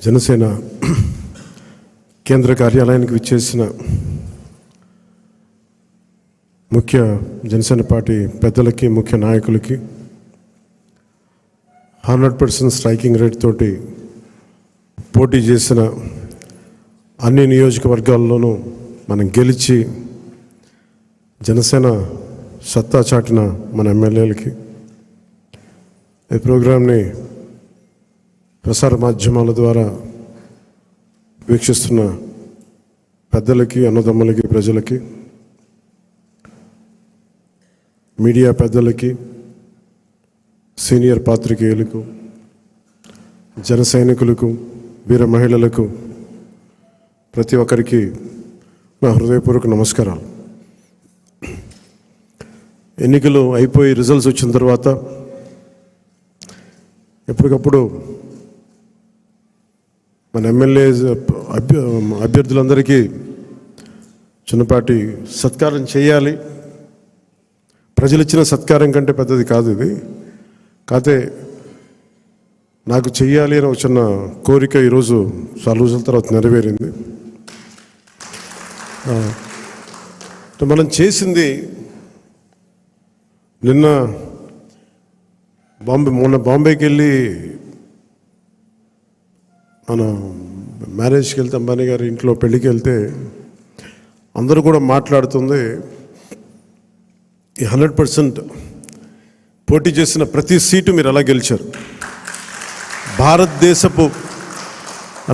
జనసేన కేంద్ర కార్యాలయానికి విచ్చేసిన ముఖ్య జనసేన పార్టీ పెద్దలకి, ముఖ్య నాయకులకి 100% స్ట్రైకింగ్ రేట్ తోటి పోటీ చేసిన అన్ని నియోజకవర్గాల్లోనూ మనం గెలిచి జనసేన సత్తా చాటిన మన ఎమ్మెల్యేలకి, ఈ ప్రోగ్రాంని ప్రసార మాధ్యమాల ద్వారా వీక్షిస్తున్న పెద్దలకి, అన్నదమ్ములకి, ప్రజలకి, మీడియా పెద్దలకి, సీనియర్ పాత్రికేయులకు, జన సైనికులకు, వీర మహిళలకు, ప్రతి ఒక్కరికి నా హృదయపూర్వక నమస్కారాలు. ఎన్నికలు అయిపోయి రిజల్ట్స్ వచ్చిన తర్వాత ఎప్పటికప్పుడు మన ఎమ్మెల్యే అభ్యర్థులందరికీ చిన్నపాటి సత్కారం చేయాలి. ప్రజలు ఇచ్చిన సత్కారం కంటే పెద్దది కాదు ఇది. కాకపోతే నాకు చెయ్యాలి అని వచ్చిన కోరిక ఈరోజు చాలా రోజుల తర్వాత నెరవేరింది. మనం చేసింది మొన్న బాంబేకి వెళ్ళి మన మ్యారేజ్కి వెళ్తే, అంబానీ గారి ఇంట్లో పెళ్ళికి వెళ్తే అందరూ కూడా మాట్లాడుతుంది, ఈ 100% పోటీ చేసిన ప్రతి సీటు మీరు ఎలా గెలిచారు. భారతదేశపు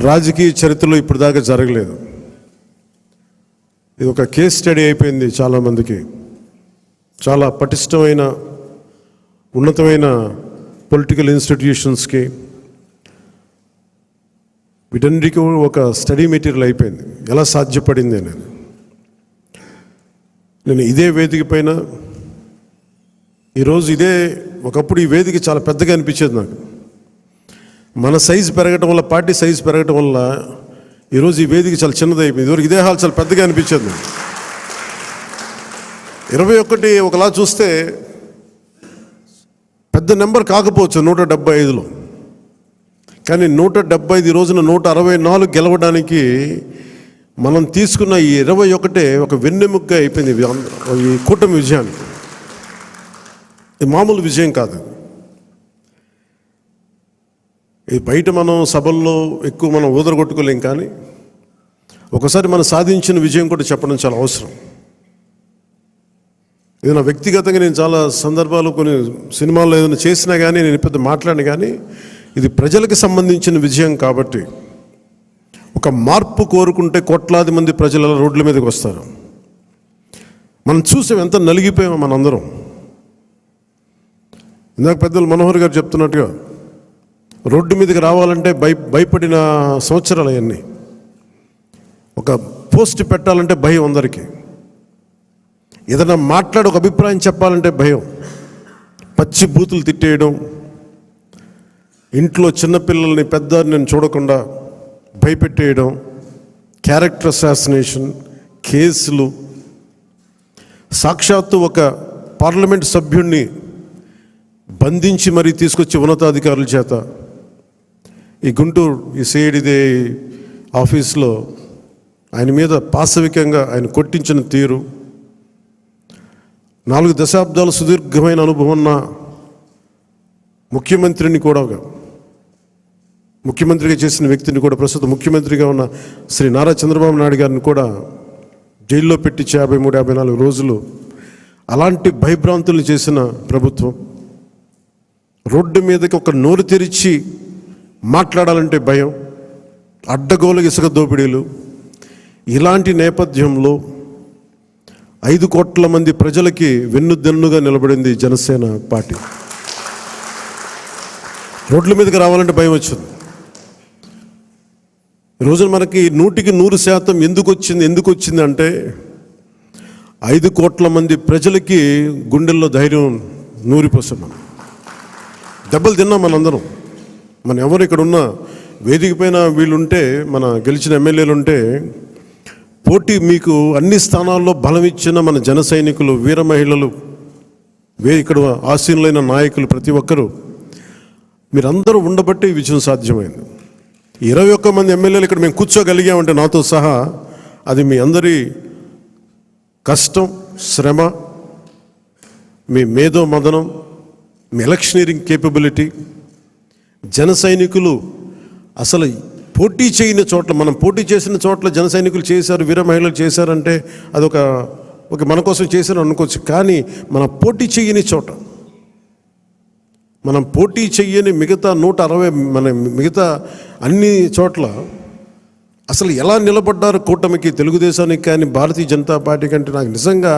రాజకీయ చరిత్రలో ఇప్పుడు దాకా జరగలేదు. ఇది ఒక కేస్ స్టడీ అయిపోయింది చాలామందికి. చాలా పటిష్టమైన, ఉన్నతమైన పొలిటికల్ ఇన్స్టిట్యూషన్స్కి వీటన్నిటికీ ఒక స్టడీ మెటీరియల్ అయిపోయింది. ఎలా సాధ్యపడింది అనేది. నేను ఇదే వేదిక పైన ఈరోజు ఒకప్పుడు ఈ వేదిక చాలా పెద్దగా అనిపించేది నాకు. మన సైజు పెరగటం వల్ల, పార్టీ సైజు పెరగటం వల్ల ఈరోజు ఈ వేదిక చాలా చిన్నది అయిపోయింది. ఇదివరకు ఇదే హాల్ చాలా పెద్దగా అనిపించేది నాకు. 21 ఒకలా చూస్తే పెద్ద నెంబర్ కాకపోవచ్చు 175లో, కానీ 175 రోజున 164 గెలవడానికి మనం తీసుకున్న ఈ 21 ఒక వెన్నెముగ్గా అయిపోయింది ఈ కూటమి విజయానికి. ఇది మామూలు విజయం కాదు. ఇది బయట మనం సభల్లో ఎక్కువ మనం ఊదరగొట్టుకోలేం, కానీ ఒకసారి మనం సాధించిన విజయం కూడా చెప్పడం చాలా అవసరం. ఇది నా వ్యక్తిగతంగా నేను చాలా సందర్భాలు, కొన్ని సినిమాల్లో ఏదైనా చేసినా కానీ, నేను పెద్ద మాట్లాడిన కానీ, ఇది ప్రజలకు సంబంధించిన విజయం కాబట్టి, ఒక మార్పు కోరుకుంటే కోట్లాది మంది ప్రజల రోడ్ల మీదకి వస్తారు. మనం చూసాం ఎంత నలిగిపోయామో మనందరం. ఇందాక పెద్దలు మనోహర్ గారు చెప్తున్నట్టుగా రోడ్డు మీదకి రావాలంటే భయపడిన సంవత్సరాలు అవన్నీ. ఒక పోస్ట్ పెట్టాలంటే భయం అందరికీ. ఏదైనా మాట్లాడి ఒక అభిప్రాయం చెప్పాలంటే భయం. పచ్చి బూతులు తిట్టేయడం, ఇంట్లో చిన్నపిల్లల్ని, పెద్దని చూడకుండా భయపెట్టేయడం, క్యారెక్టర్ అసాసినేషన్ కేసులు, సాక్షాత్తు ఒక పార్లమెంట్ సభ్యుడిని బంధించి మరీ తీసుకొచ్చి ఉన్నతాధికారుల చేత ఈ గుంటూరు ఈ సిఐడిదే ఆఫీస్లో ఆయన మీద పాశవికంగా ఆయన కొట్టించిన తీరు, 4 దశాబ్దాల సుదీర్ఘమైన అనుభవం ఉన్న ముఖ్యమంత్రిని కూడా, ముఖ్యమంత్రిగా చేసిన వ్యక్తిని కూడా, ప్రస్తుతం ముఖ్యమంత్రిగా ఉన్న శ్రీ నారా చంద్రబాబు నాయుడు గారిని కూడా జైల్లో పెట్టించి 53-54 రోజులు అలాంటి భయభ్రాంతులు చేసిన ప్రభుత్వం. రోడ్డు మీదకి ఒక నోరు తెరిచి మాట్లాడాలంటే భయం, అడ్డగోలు ఇసుక దోపిడీలు. ఇలాంటి నేపథ్యంలో 5 కోట్ల మంది ప్రజలకి వెన్నుదన్నుగా నిలబడింది జనసేన పార్టీ. రోడ్ల మీదకి రావాలంటే భయం వచ్చింది. ఈరోజు మనకి 100% ఎందుకు వచ్చింది అంటే 5 కోట్ల మంది ప్రజలకి గుండెల్లో ధైర్యం నూరిపోసాం. మనం దెబ్బలు తిన్నాం మనందరం. మన ఎవరు ఇక్కడ ఉన్న వేదిక పైన వీళ్ళుంటే, మన గెలిచిన ఎమ్మెల్యేలు ఉంటే, పోటీ మీకు అన్ని స్థానాల్లో బలం ఇచ్చిన మన జన సైనికులు, వీర మహిళలు, ఇక్కడ ఆసీనులైన నాయకులు, ప్రతి ఒక్కరూ మీరందరూ ఉండబట్టి విజయం సాధ్యమైంది. 21 మంది ఎమ్మెల్యేలు ఇక్కడ మేము కూర్చోగలిగామంటే నాతో సహా అది మీ అందరి కష్టం, శ్రమ, మీ మేధో మదనం, మీ ఎలక్షనీరింగ్ కేపబిలిటీ. జన సైనికులు అసలు పోటీ చేయని చోట్ల, మనం పోటీ చేసిన చోట్ల జన సైనికులు చేశారు, వీర మహిళలు చేశారంటే అదొక మన కోసం చేశారు అనుకోవచ్చు. కానీ మనం పోటీ చేయని చోట, మనం పోటీ చెయ్యని మిగతా 160 మిగతా అన్ని చోట్ల అసలు ఎలా నిలబడ్డారు కూటమికి, తెలుగుదేశానికి కానీ భారతీయ జనతా పార్టీ కంటే నాకు నిజంగా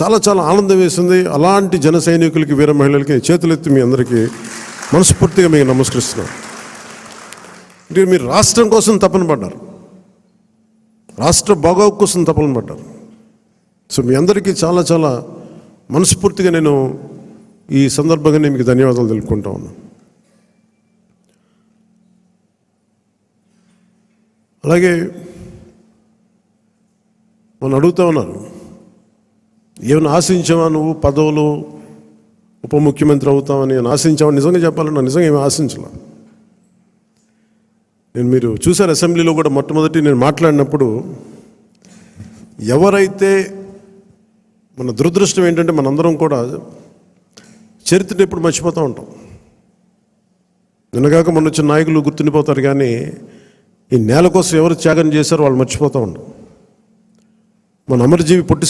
చాలా చాలా ఆనందం వేసింది. అలాంటి జన సైనికులకి, వీర మహిళలకి చేతులెత్తి మీ అందరికీ మనస్ఫూర్తిగా మీకు నమస్కరిస్తున్నాను. అంటే మీరు రాష్ట్రం కోసం తపన పడ్డారు, రాష్ట్ర బాగోగు కోసం తపన పడ్డారు. సో మీ అందరికీ చాలా చాలా మనస్ఫూర్తిగా నేను ఈ సందర్భంగా నేను మీకు ధన్యవాదాలు తెలుపుకుంటా ఉన్నాను. అలాగే మనం అడుగుతా ఉన్నారు, ఏమైనా ఆశించావా నువ్వు పదవులు, ఉప ముఖ్యమంత్రి అవుతామని ఆశించావా? నిజంగా చెప్పాలన్నా నిజంగా ఏమి ఆశించలే. మీరు చూశారు అసెంబ్లీలో కూడా మొట్టమొదటి నేను మాట్లాడినప్పుడు, ఎవరైతే మన దురదృష్టం ఏంటంటే మనందరం కూడా చరిత్రను ఎప్పుడు మర్చిపోతూ ఉంటాం. నిన్నగాక మొన్న వచ్చిన నాయకులు గుర్తుండిపోతారు, కానీ ఈ నేల కోసం ఎవరు త్యాగం చేశారో వాళ్ళు మర్చిపోతూ ఉంటాం. మన అమరజీవి పొట్టి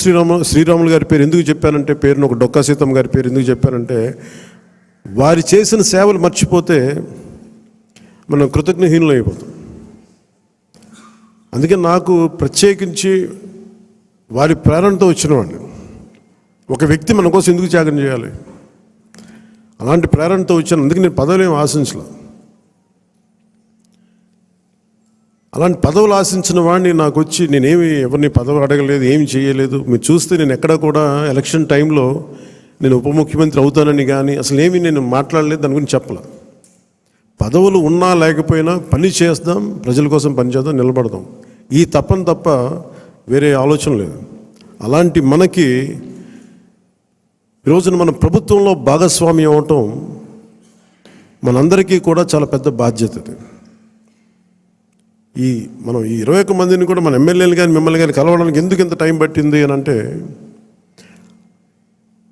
శ్రీరాములు గారి పేరు ఎందుకు చెప్పానంటే, పేరును ఒక డొక్కా సీతమ్మ గారి పేరు ఎందుకు చెప్పానంటే, వారి చేసిన సేవలు మర్చిపోతే మనం కృతజ్ఞహీనులు అయిపోతాం. అందుకే నాకు ప్రత్యేకించి వారి ప్రేరణతో వచ్చిన వాడిని, ఒక వ్యక్తి మన కోసం ఎందుకు త్యాగం చేయాలి, అలాంటి ప్రేరణతో వచ్చాను. అందుకే నేను పదవులు ఏమి ఆశించలే. అలాంటి పదవులు ఆశించిన వాడిని నాకు వచ్చి నేనేమి ఎవరిని పదవి అడగలేదు, ఏమి చేయలేదు. మీరు చూస్తే నేను ఎక్కడ కూడా ఎలక్షన్ టైంలో నేను ఉప ముఖ్యమంత్రి అవుతానని కానీ అసలు ఏమి నేను మాట్లాడలేదు, దాని గురించి చెప్పలే. పదవులు ఉన్నా లేకపోయినా పని చేద్దాం, ప్రజల కోసం పనిచేద్దాం, నిలబడదాం, ఈ తప్పని తప్ప వేరే ఆలోచన లేదు. అలాంటి మనకి ఈరోజున మన ప్రభుత్వంలో భాగస్వామ్యం అవటం మనందరికీ కూడా చాలా పెద్ద బాధ్యత. మనం ఈ 21 మందిని కూడా మన ఎమ్మెల్యేలు కానీ మిమ్మల్ని కానీ కలవడానికి ఎందుకు ఇంత టైం పట్టింది అని అంటే,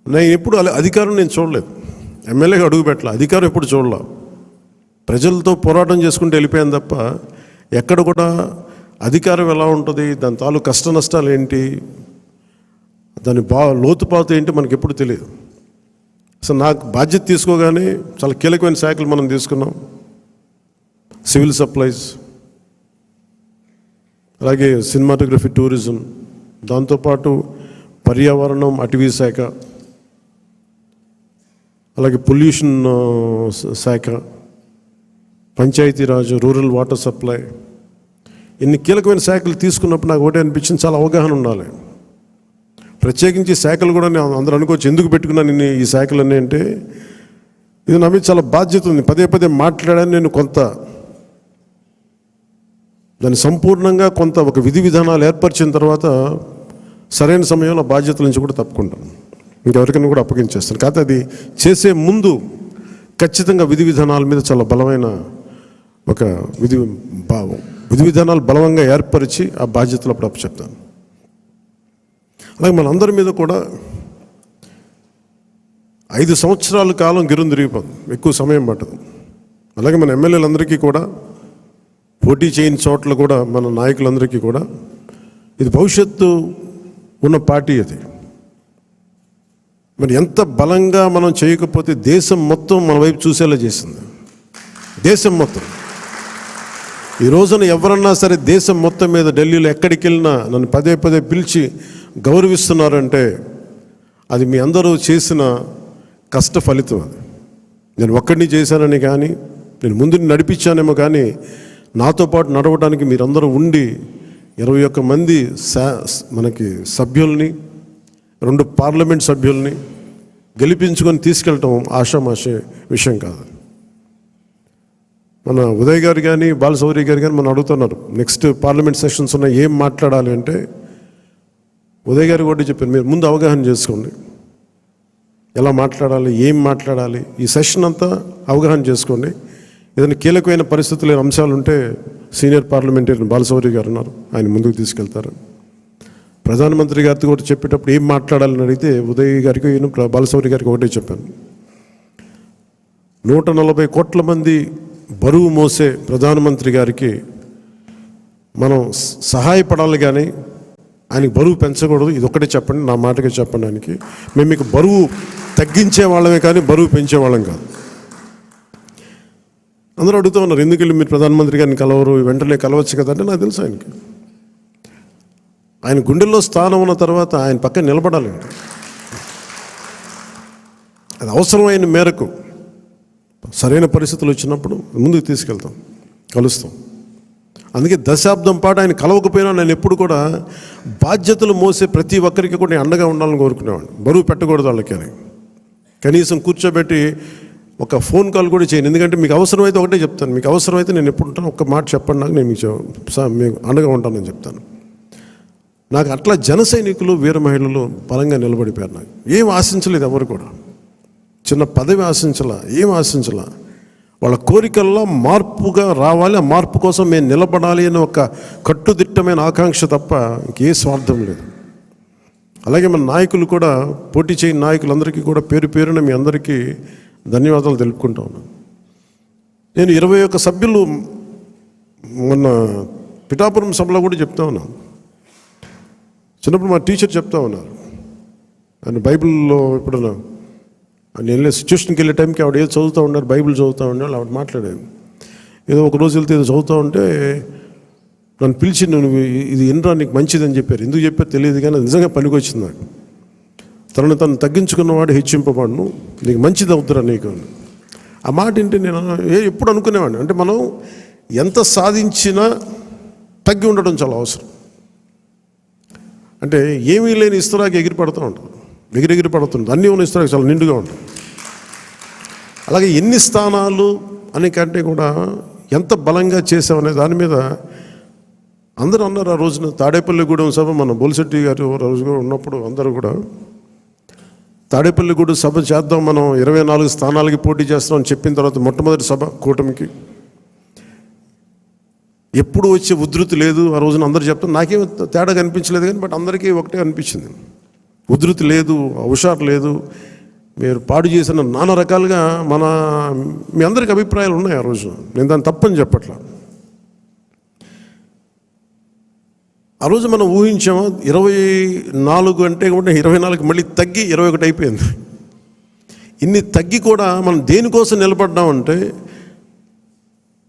నేను ఎప్పుడు అధికారం నేను చూడలేదు, ఎమ్మెల్యేగా అడుగు పెట్టలే, అధికారం ఎప్పుడు చూడలే. ప్రజలతో పోరాటం చేసుకుంటూ వెళ్ళిపోయాను తప్ప ఎక్కడ కూడా అధికారం ఎలా ఉంటుంది, దాని తాలూకు కష్ట నష్టాలు ఏంటి, దాని లోతుపాతు ఏంటి మనకి ఎప్పుడు తెలియదు. అసలు నాకు బాధ్యత తీసుకోగానే చాలా కీలకమైన శాఖలు మనం తీసుకున్నాం. సివిల్ సప్లైస్, అలాగే సినిమాటోగ్రఫీ, టూరిజం, దాంతోపాటు పర్యావరణం, అటవీ శాఖ, అలాగే పొల్యూషన్ శాఖ, పంచాయతీరాజ్, రూరల్ వాటర్ సప్లై, ఇన్ని కీలకమైన శాఖలు తీసుకున్నప్పుడు నాకు ఒకటే అనిపించింది, చాలా అవగాహన ఉండాలి. ప్రత్యేకించి శాఖలు కూడా నేను అందరూ అనుకోవచ్చు ఎందుకు పెట్టుకున్నాను నేను ఈ శాఖలన్నీ అంటే, ఇది నా మీద చాలా బాధ్యత ఉంది. పదే పదే మాట్లాడాను నేను, కొంత దాన్ని సంపూర్ణంగా కొంత ఒక విధి విధానాలు ఏర్పరిచిన తర్వాత సరైన సమయంలో బాధ్యతల నుంచి కూడా తప్పుకుంటాను, ఇంకెవరికైనా కూడా అప్పగించేస్తాను. కాకపోతే అది చేసే ముందు ఖచ్చితంగా విధి విధానాల మీద చాలా బలమైన ఒక విధి విధానాలు బలంగా ఏర్పరిచి ఆ బాధ్యతలు అప్పుడు అప్పచెప్తాను. అలాగే మనందరి మీద కూడా 5 సంవత్సరాల కాలం గిరుని తిరిగిపోతుంది, ఎక్కువ సమయం పట్టదు. అలాగే మన ఎమ్మెల్యేలందరికీ కూడా, పోటీ చేయని చోట్ల కూడా మన నాయకులందరికీ కూడా ఇది భవిష్యత్తు ఉన్న పార్టీ. అది మరి ఎంత బలంగా మనం చేయకపోతే దేశం మొత్తం మన వైపు చూసేలా చేసింది. దేశం మొత్తం ఈ రోజున ఎవరన్నా సరే దేశం మొత్తం మీద ఢిల్లీలో ఎక్కడికి వెళ్ళినా నన్ను పదే పదే పిలిచి గౌరవిస్తున్నారంటే అది మీ అందరూ చేసిన కష్ట ఫలితం. అది నేను ఒక్కడిని చేశానని కానీ, నేను ముందు నడిపించానేమో కానీ, నాతో పాటు నడవడానికి మీరందరూ ఉండి 21 మంది మనకి సభ్యుల్ని, 2 పార్లమెంట్ సభ్యుల్ని గెలిపించుకొని తీసుకెళ్ళటం ఆషామాషే విషయం కాదు. మన ఉదయ్ గారు కానీ, బాలశౌరి గారు కానీ మనం అడుగుతున్నారు నెక్స్ట్ పార్లమెంట్ సెషన్స్ ఉన్నాయి ఏం మాట్లాడాలి అంటే, ఉదయ్ గారు కూడా చెప్పారు మీరు ముందు అవగాహన చేసుకోండి, ఎలా మాట్లాడాలి, ఏం మాట్లాడాలి, ఈ సెషన్ అంతా అవగాహన చేసుకోండి. ఏదైనా కీలకమైన పరిస్థితులు అంశాలు ఉంటే సీనియర్ పార్లమెంటరీ బాలశౌరి గారు ఉన్నారు, ఆయన ముందుకు తీసుకెళ్తారు. ప్రధానమంత్రి గారితో కూడా చెప్పేటప్పుడు ఏం మాట్లాడాలని అడిగితే ఉదయ్ గారికి బాలశౌరి గారికి ఒకటే చెప్పాను, 140 కోట్ల మంది బరువు మోసే ప్రధానమంత్రి గారికి మనం సహాయపడాలి, కానీ ఆయనకి బరువు పెంచకూడదు. ఇది ఒక్కటే చెప్పండి, నా మాటగా చెప్పండి. ఆయనకి మేము మీకు బరువు తగ్గించే వాళ్ళమే కానీ బరువు పెంచే వాళ్ళం కాదు. అందరూ అడుగుతూ ఉన్నారు, ఎందుకు వెళ్ళి మీరు ప్రధానమంత్రి గారిని కలవరు, వెంటనే కలవచ్చు కదా అంటే నాకు తెలుసు ఆయనకి ఆయన గుండెల్లో స్థానం ఉన్న తర్వాత ఆయన పక్కన నిలబడాలండి. అది అవసరమైన మేరకు సరైన పరిస్థితులు వచ్చినప్పుడు ముందుకు తీసుకెళ్తాం, కలుస్తాం. అందుకే దశాబ్దం పాటు ఆయన కలవకపోయినా నేను ఎప్పుడు కూడా బాధ్యతలు మోసే ప్రతి ఒక్కరికి కూడా నేను అండగా ఉండాలని కోరుకునేవాడిని. బరువు పెట్టకూడదు వాళ్ళకి అని కనీసం కూర్చోబెట్టి ఒక ఫోన్ కాల్ కూడా చేయను. ఎందుకంటే మీకు అవసరమైతే ఒకటే చెప్తాను, మీకు అవసరమైతే నేను ఎప్పుడు ఉంటాను ఒక్క మాట చెప్పండి నాకు, నేను మీకు అండగా ఉంటానని చెప్తాను. నాకు అట్లా జన సైనికులు వీర మహిళలు బలంగా నిలబడిపోయారు. నాకు ఏం ఆశించలేదు, ఎవరు కూడా చిన్న పదవి ఆశించలా, ఏం ఆశించలా. వాళ్ళ కోరికల్లో మార్పుగా రావాలి, ఆ మార్పు కోసం మేము నిలబడాలి అని ఒక కట్టుదిట్టమైన ఆకాంక్ష తప్ప ఇంకే స్వార్థం లేదు. అలాగే మన నాయకులు కూడా, పోటీ చేయని నాయకులందరికీ కూడా పేరు పేరున మీ అందరికీ ధన్యవాదాలు తెలుపుకుంటా ఉన్నాను. నేను 21 సభ్యులు మొన్న పిఠాపురం సభలో కూడా చెప్తా ఉన్నాను. చిన్నప్పుడు మా టీచర్ చెప్తా ఉన్నారు, ఆయన బైబిల్లో ఎప్పుడన్నా ఆయన వెళ్ళే సిచ్యువేషన్కి వెళ్ళే టైంకి ఆవిడ ఏదో చదువుతూ ఉన్నారు, బైబిల్ చదువుతూ ఉన్నారు. ఆవిడ మాట్లాడాను, ఏదో ఒక రోజు వెళ్తే ఏదో చదువుతూ ఉంటే నన్ను పిలిచి నువ్వు ఇది ఎన్రా నీకు మంచిదని చెప్పారు. ఎందుకు చెప్పారు తెలియదు, కానీ నిజంగా పనికి వచ్చింది నాకు. తను తగ్గించుకున్నవాడు హెచ్చింపబడును, నీకు మంచిది అవుతురా నీకు. ఆ మాట ఏంటి నేను ఎప్పుడు అనుకునేవాడిని, అంటే మనం ఎంత సాధించినా తగ్గి ఉండడం చాలా అవసరం. అంటే ఏమీ లేని ఇస్తరాకి ఎగిరి పడుతూ ఉంటుంది, ఎగిరెగిరి పడుతుంది. అన్నీ ఉన్న ఇస్తరాకి చాలా నిండుగా ఉంటుంది. అలాగే ఎన్ని స్థానాలు అని కంటే కూడా ఎంత బలంగా చేసామనే దాని మీద అందరూ అన్నారు. ఆ రోజున తాడేపల్లిగూడెం సభ మన బొలిశెట్టి గారు రోజుగా ఉన్నప్పుడు అందరూ కూడా తాడేపల్లిగూడెం సభ చేద్దాం, మనం 24 స్థానాలకి పోటీ చేస్తామని చెప్పిన తర్వాత మొట్టమొదటి సభ కూటమికి ఎప్పుడు వచ్చే ఉధృతి లేదు. ఆ రోజున అందరూ చెప్తారు, నాకేం తేడా కనిపించలేదు కానీ బట్ అందరికీ ఒకటే అనిపించింది, ఉధృతి లేదు, హుషారు లేదు, మీరు పాడు చేసిన నానా రకాలుగా మీ అందరికి అభిప్రాయాలు ఉన్నాయి. ఆ రోజు నేను దాన్ని తప్పని చెప్పట్లా. ఆ రోజు మనం ఊహించామా 24 అంటే కూడా 24 మళ్ళీ తగ్గి 21 అయిపోయింది. ఇన్ని తగ్గి కూడా మనం దేనికోసం నిలబడ్డామంటే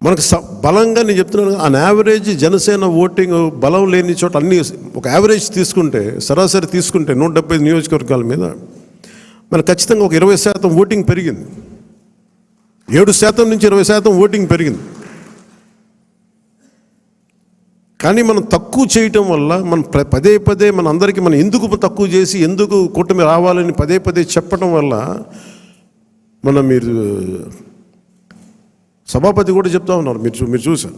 మనకు బలంగా, నేను చెప్తున్నాను, ఆ యావరేజ్ జనసేన ఓటింగ్ బలం లేని చోట అన్ని ఒక యావరేజ్ తీసుకుంటే, సరాసరి తీసుకుంటే 170 నియోజకవర్గాల మీద మనకు ఖచ్చితంగా ఒక 20% ఓటింగ్ పెరిగింది. 7% నుంచి 20% ఓటింగ్ పెరిగింది. కానీ మనం తక్కువ చేయటం వల్ల మనం పదే పదే మన అందరికీ మనం ఎందుకు తక్కువ చేసి ఎందుకు కూటమి రావాలని పదే పదే చెప్పడం వల్ల మీరు సభాపతి కూడా చెప్తా ఉన్నారు, మీరు చూశారు,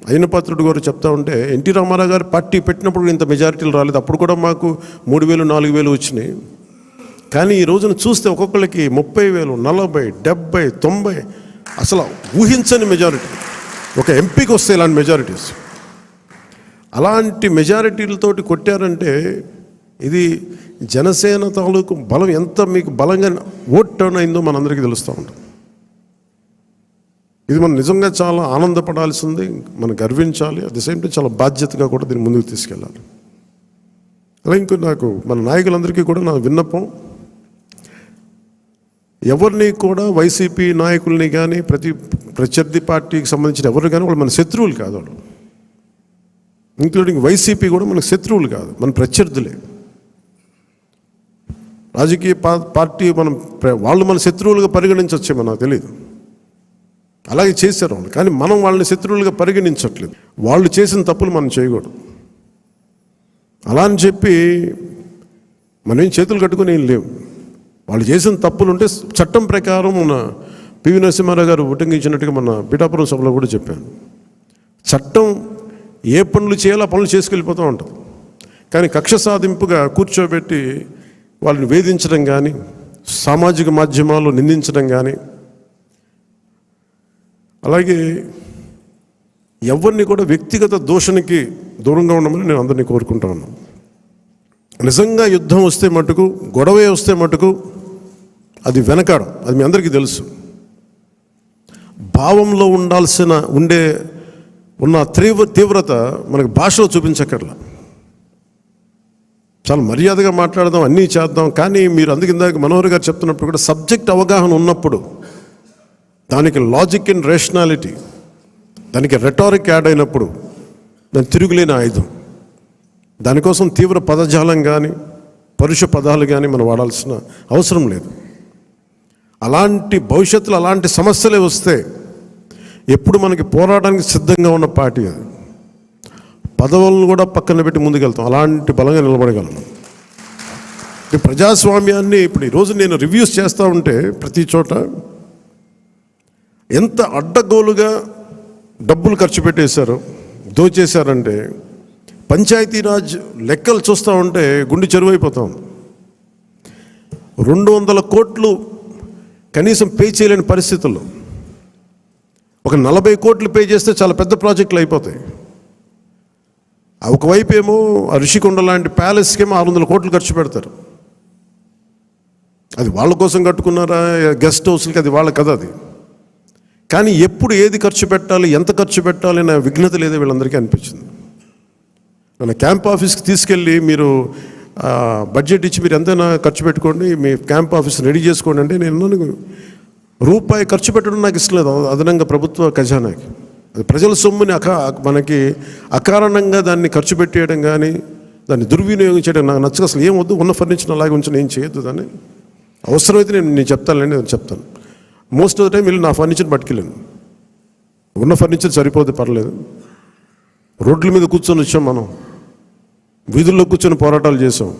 అయ్యనపాత్రుడు గారు చెప్తా ఉంటే ఎన్టీ రామారావు గారు పార్టీ పెట్టినప్పుడు ఇంత మెజారిటీలు రాలేదు, అప్పుడు కూడా మాకు 3,000 4,000 వచ్చినాయి. కానీ ఈ రోజున చూస్తే ఒక్కొక్కరికి 30,000 40 70 90 అసలు ఊహించని మెజారిటీ. ఒక ఎంపీకి వస్తే ఇలాంటి మెజారిటీస్, అలాంటి మెజారిటీలతోటి కొట్టారంటే ఇది జనసేన తాలూకు బలం ఎంత మీకు బలంగా ఓట్ టర్న్ అయిందో మనందరికీ తెలుస్తూ ఉంటుంది. ఇది మనం నిజంగా చాలా ఆనందపడాల్సింది, మనం గర్వించాలి. అట్ ది సేమ్ టైం చాలా బాధ్యతగా కూడా దీన్ని ముందుకు తీసుకెళ్ళాలి. అలా ఇంకో నాకు మన నాయకులందరికీ కూడా నా విన్నపం, ఎవరిని కూడా వైసీపీ నాయకుల్ని కానీ ప్రత్యర్థి పార్టీకి సంబంధించిన ఎవరు కానీ వాళ్ళు మన శత్రువులు కాదు, వాళ్ళు ఇంక్లూడింగ్ వైసీపీ కూడా మనకు శత్రువులు కాదు, మన ప్రత్యర్థులే. రాజకీయ పార్టీ వాళ్ళు మన శత్రువులుగా పరిగణించవచ్చేమో నాకు తెలియదు, అలాగే చేశారు వాళ్ళు. కానీ మనం వాళ్ళని శత్రువులుగా పరిగణించట్లేదు. వాళ్ళు చేసిన తప్పులు మనం చేయకూడదు. అలా అని చెప్పి మనం ఏం చేతులు కట్టుకుని ఏం లేవు. వాళ్ళు చేసిన తప్పులు ఉంటే చట్టం ప్రకారం మన పివి నరసింహారావు గారు ఉటంకించినట్టుగా మన పిఠాపురం సభలో కూడా చెప్పాను, చట్టం ఏ పనులు చేయాలో ఆ పనులు చేసుకెళ్ళిపోతూ ఉంటుంది. కానీ కక్ష సాధింపుగా కూర్చోబెట్టి వాళ్ళని వేధించడం కానీ, సామాజిక మాధ్యమాల్లో నిందించడం కానీ, అలాగే ఎవరిని కూడా వ్యక్తిగత దూషణకి దూరంగా ఉండమని నేను అందరినీ కోరుకుంటా ఉన్నాను. నిజంగా యుద్ధం వస్తే మటుకు, గొడవే వస్తే మటుకు అది వెనకాడం, అది మీ అందరికీ తెలుసు. భావంలో ఉన్న తీవ్రత మనకు భాషలో చూపించక్కర్లా. చాలా మర్యాదగా మాట్లాడదాం, అన్నీ చేద్దాం, కానీ మీరు అందుకు ఇందాక మనోహర్ గారు చెప్తున్నప్పుడు కూడా సబ్జెక్ట్ అవగాహన ఉన్నప్పుడు, దానికి లాజిక్ అండ్ రేషనాలిటీ, దానికి రెటారిక్ యాడ్ అయినప్పుడు దాని తిరుగులేని ఆయుధం. దానికోసం తీవ్ర పదజాలం కానీ పరుష పదాలు కానీ మనం వాడాల్సిన అవసరం లేదు. అలాంటి భవిష్యత్తులో అలాంటి సమస్యలే వస్తే ఎప్పుడు మనకి పోరాటానికి సిద్ధంగా ఉన్న పార్టీ అది. పదవులను కూడా పక్కన పెట్టి ముందుకెళ్తాం, అలాంటి బలంగా నిలబడగలను. ఈ ప్రజాస్వామ్యాన్ని ఇప్పుడు ఈరోజు నేను రివ్యూస్ చేస్తూ ఉంటే ప్రతి చోట ఎంత అడ్డగోలుగా డబ్బులు ఖర్చు పెట్టేశారు, దోచేశారంటే పంచాయతీరాజ్ లెక్కలు చూస్తూ ఉంటే గుండె చెరువైపోతాం. 200 కోట్లు కనీసం పే చేయలేని పరిస్థితుల్లో ఒక 40 కోట్లు పే చేస్తే చాలా పెద్ద ప్రాజెక్టులు అయిపోతాయి. ఒకవైపు ఏమో ఆ ఋషికొండ లాంటి ప్యాలెస్కేమో 600 కోట్లు ఖర్చు పెడతారు. అది వాళ్ళ కోసం కట్టుకున్నారా, గెస్ట్ హౌస్లకి, అది వాళ్ళ కథ అది. కానీ ఎప్పుడు ఏది ఖర్చు పెట్టాలి, ఎంత ఖర్చు పెట్టాలి అనే విఘ్నత లేదో వీళ్ళందరికీ అనిపించింది. మన క్యాంప్ ఆఫీస్కి తీసుకెళ్ళి మీరు బడ్జెట్ ఇచ్చి మీరు ఎంతైనా ఖర్చు పెట్టుకోండి, మీ క్యాంప్ ఆఫీస్ రెడీ చేసుకోండి అంటే నేను రూపాయి ఖర్చు పెట్టడం నాకు ఇష్టం లేదు అదనంగా ప్రభుత్వ ఖజానాకి. అది ప్రజల సొమ్ముని మనకి అకారణంగా దాన్ని ఖర్చు పెట్టేయడం కానీ దాన్ని దుర్వినియోగం చేయడం నాకు నచ్చక. అసలు ఏం వద్దు, ఉన్న ఫర్నిచర్ అలాగే ఉంచి నేను చేయొద్దు. దాన్ని అవసరమైతే నేను చెప్తానండి, నేను చెప్తాను. మోస్ట్ ఆఫ్ ద టైం వీళ్ళు నా ఫర్నిచర్ పట్టుకెళ్ళాను. ఉన్న ఫర్నిచర్ సరిపోతే పర్లేదు. రోడ్ల మీద కూర్చొని వచ్చాం, మనం వీధుల్లో కూర్చొని పోరాటాలు చేసాం.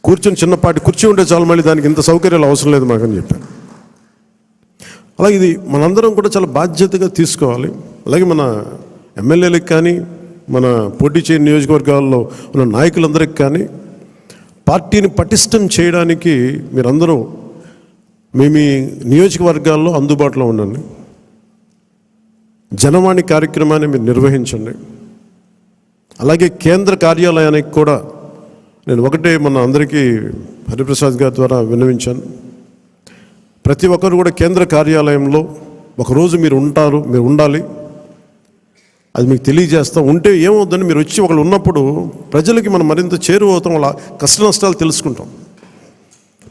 కూర్చొని చిన్నపాటి కుర్చీ ఉంటే చాలు, మళ్ళీ దానికి ఇంత సౌకర్యాలు అవసరం లేదు మాకని చెప్పాను. అలాగే ఇది మనందరం కూడా చాలా బాధ్యతగా తీసుకోవాలి. అలాగే మన ఎమ్మెల్యేలకు కానీ మన పోటీ చేయని నియోజకవర్గాల్లో ఉన్న నాయకులందరికీ కానీ పార్టీని పటిష్టం చేయడానికి మీరందరూ మీ నియోజకవర్గాల్లో అందుబాటులో ఉండండి. జనవాణి కార్యక్రమాన్ని మీరు నిర్వహించండి. అలాగే కేంద్ర కార్యాలయానికి కూడా నేను ఒకటే మన అందరికీ హరిప్రసాద్ గారి ద్వారా విన్నవించాను. ప్రతి ఒక్కరు కూడా కేంద్ర కార్యాలయంలో ఒకరోజు మీరు ఉండాలి. అది మీకు తెలియజేస్తాం. ఉంటే ఏమవుతుందని మీరు వచ్చి ఒకళ్ళు ఉన్నప్పుడు ప్రజలకి మనం మరింత చేరువవుతాం, వాళ్ళ కష్ట నష్టాలు తెలుసుకుంటాం.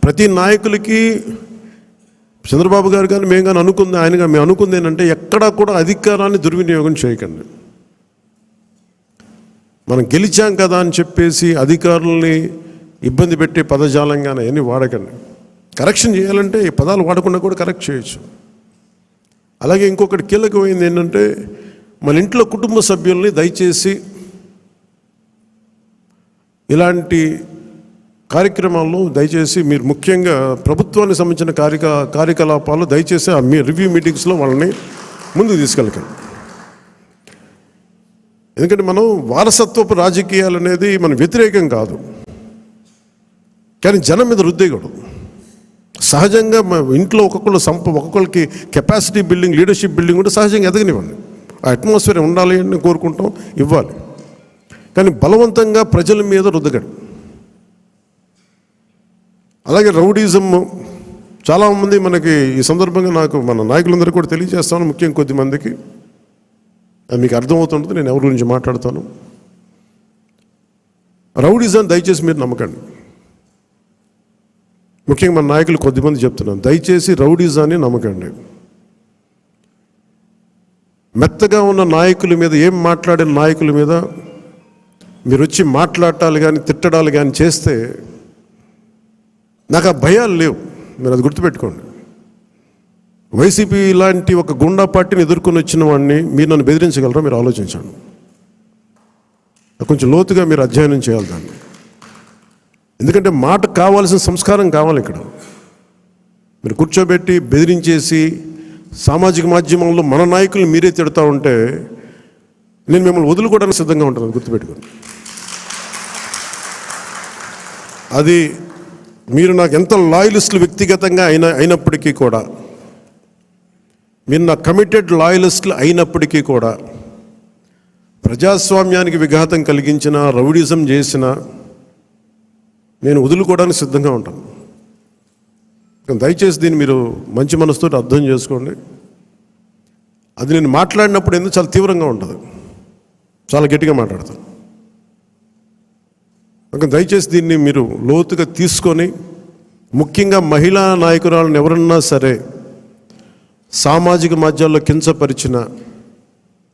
ప్రతి నాయకులకి చంద్రబాబు గారు కానీ మేము కానీ మేము అనుకుంది ఏంటంటే ఎక్కడా కూడా అధికారాన్ని దుర్వినియోగం చేయకండి. మనం గెలిచాం కదా అని చెప్పేసి అధికారుల్ని ఇబ్బంది పెట్టే పదజాలంగానే అవన్నీ వాడకండి. కరెక్షన్ చేయాలంటే ఈ పదాలు వాడకుండా కూడా కరెక్ట్ చేయొచ్చు. అలాగే ఇంకొకటి కీలకమైంది ఏంటంటే మన ఇంట్లో కుటుంబ సభ్యుల్ని దయచేసి ఇలాంటి కార్యక్రమాల్లో దయచేసి మీరు ముఖ్యంగా ప్రభుత్వానికి సంబంధించిన కార్యకలాపాలు దయచేసి మీ రివ్యూ మీటింగ్స్లో వాళ్ళని ముందుకు తీసుకెళ్ళకండి. ఎందుకంటే మనం వారసత్వపు రాజకీయాలు అనేది మన వ్యతిరేకం కాదు, కానీ జనం మీద రుద్దేయకూడదు. సహజంగా ఇంట్లో ఒక్కొక్కరికి కెపాసిటీ బిల్డింగ్, లీడర్షిప్ బిల్డింగ్ కూడా సహజంగా ఎదగనివ్వండి. ఆ అట్మాస్ఫియర్ ఉండాలి అని కోరుకుంటాం, ఇవ్వాలి. కానీ బలవంతంగా ప్రజల మీద రుద్దగండి. అలాగే రౌడీజం చాలామంది మనకి ఈ సందర్భంగా నాకు మన నాయకులందరూ కూడా తెలియజేస్తాను, ముఖ్యంగా కొద్దిమందికి అది మీకు అర్థమవుతుంటుంది నేను ఎవరి గురించి మాట్లాడతాను. రౌడీజం దయచేసి మీరు నమ్మకండి. ముఖ్యంగా మన నాయకులు కొద్దిమంది చెప్తున్నాను, దయచేసి రౌడీజాన్ని నమ్మకండి. మెత్తగా ఉన్న నాయకుల మీద, ఏం మాట్లాడిన నాయకుల మీద మీరు వచ్చి మాట్లాడాలి కానీ తిట్టడాలు కానీ చేస్తే నాకు ఆ భయాలు లేవు. మీరు అది గుర్తుపెట్టుకోండి. వైసీపీ లాంటి ఒక గుండా పార్టీని ఎదుర్కొని వచ్చిన వాడిని మీరు నన్ను బెదిరించగలరా? మీరు ఆలోచించండి. కొంచెం లోతుగా మీరు అధ్యయనం చేయాలి దాన్ని. ఎందుకంటే మాట కావాల్సిన సంస్కారం కావాలి. ఇక్కడ మీరు కూర్చోబెట్టి బెదిరించేసి సామాజిక మాధ్యమంలో మన నాయకుల్ని మీరే తిడతా ఉంటే నేను మిమ్మల్ని వదులుకోవడానికి సిద్ధంగా ఉంటాను, గుర్తుపెట్టుకోండి. అది మీరు నాకు ఎంత లాయలిస్టులు వ్యక్తిగతంగా అయినప్పటికీ కూడా మీరు నా కమిటెడ్ లాయలిస్టులు అయినప్పటికీ కూడా ప్రజాస్వామ్యానికి విఘాతం కలిగించిన, రౌడిజం చేసిన నేను వదులుకోవడానికి సిద్ధంగా ఉంటాను. దయచేసి దీన్ని మీరు మంచి మనసుతో అర్థం చేసుకోండి. అది నేను మాట్లాడినప్పుడు ఎందుకు చాలా తీవ్రంగా ఉంటుంది, చాలా గట్టిగా మాట్లాడతాను. దయచేసి దీన్ని మీరు లోతుగా తీసుకొని, ముఖ్యంగా మహిళా నాయకురాలను ఎవరన్నా సరే సామాజిక మాధ్యమాల్లో కించపరిచిన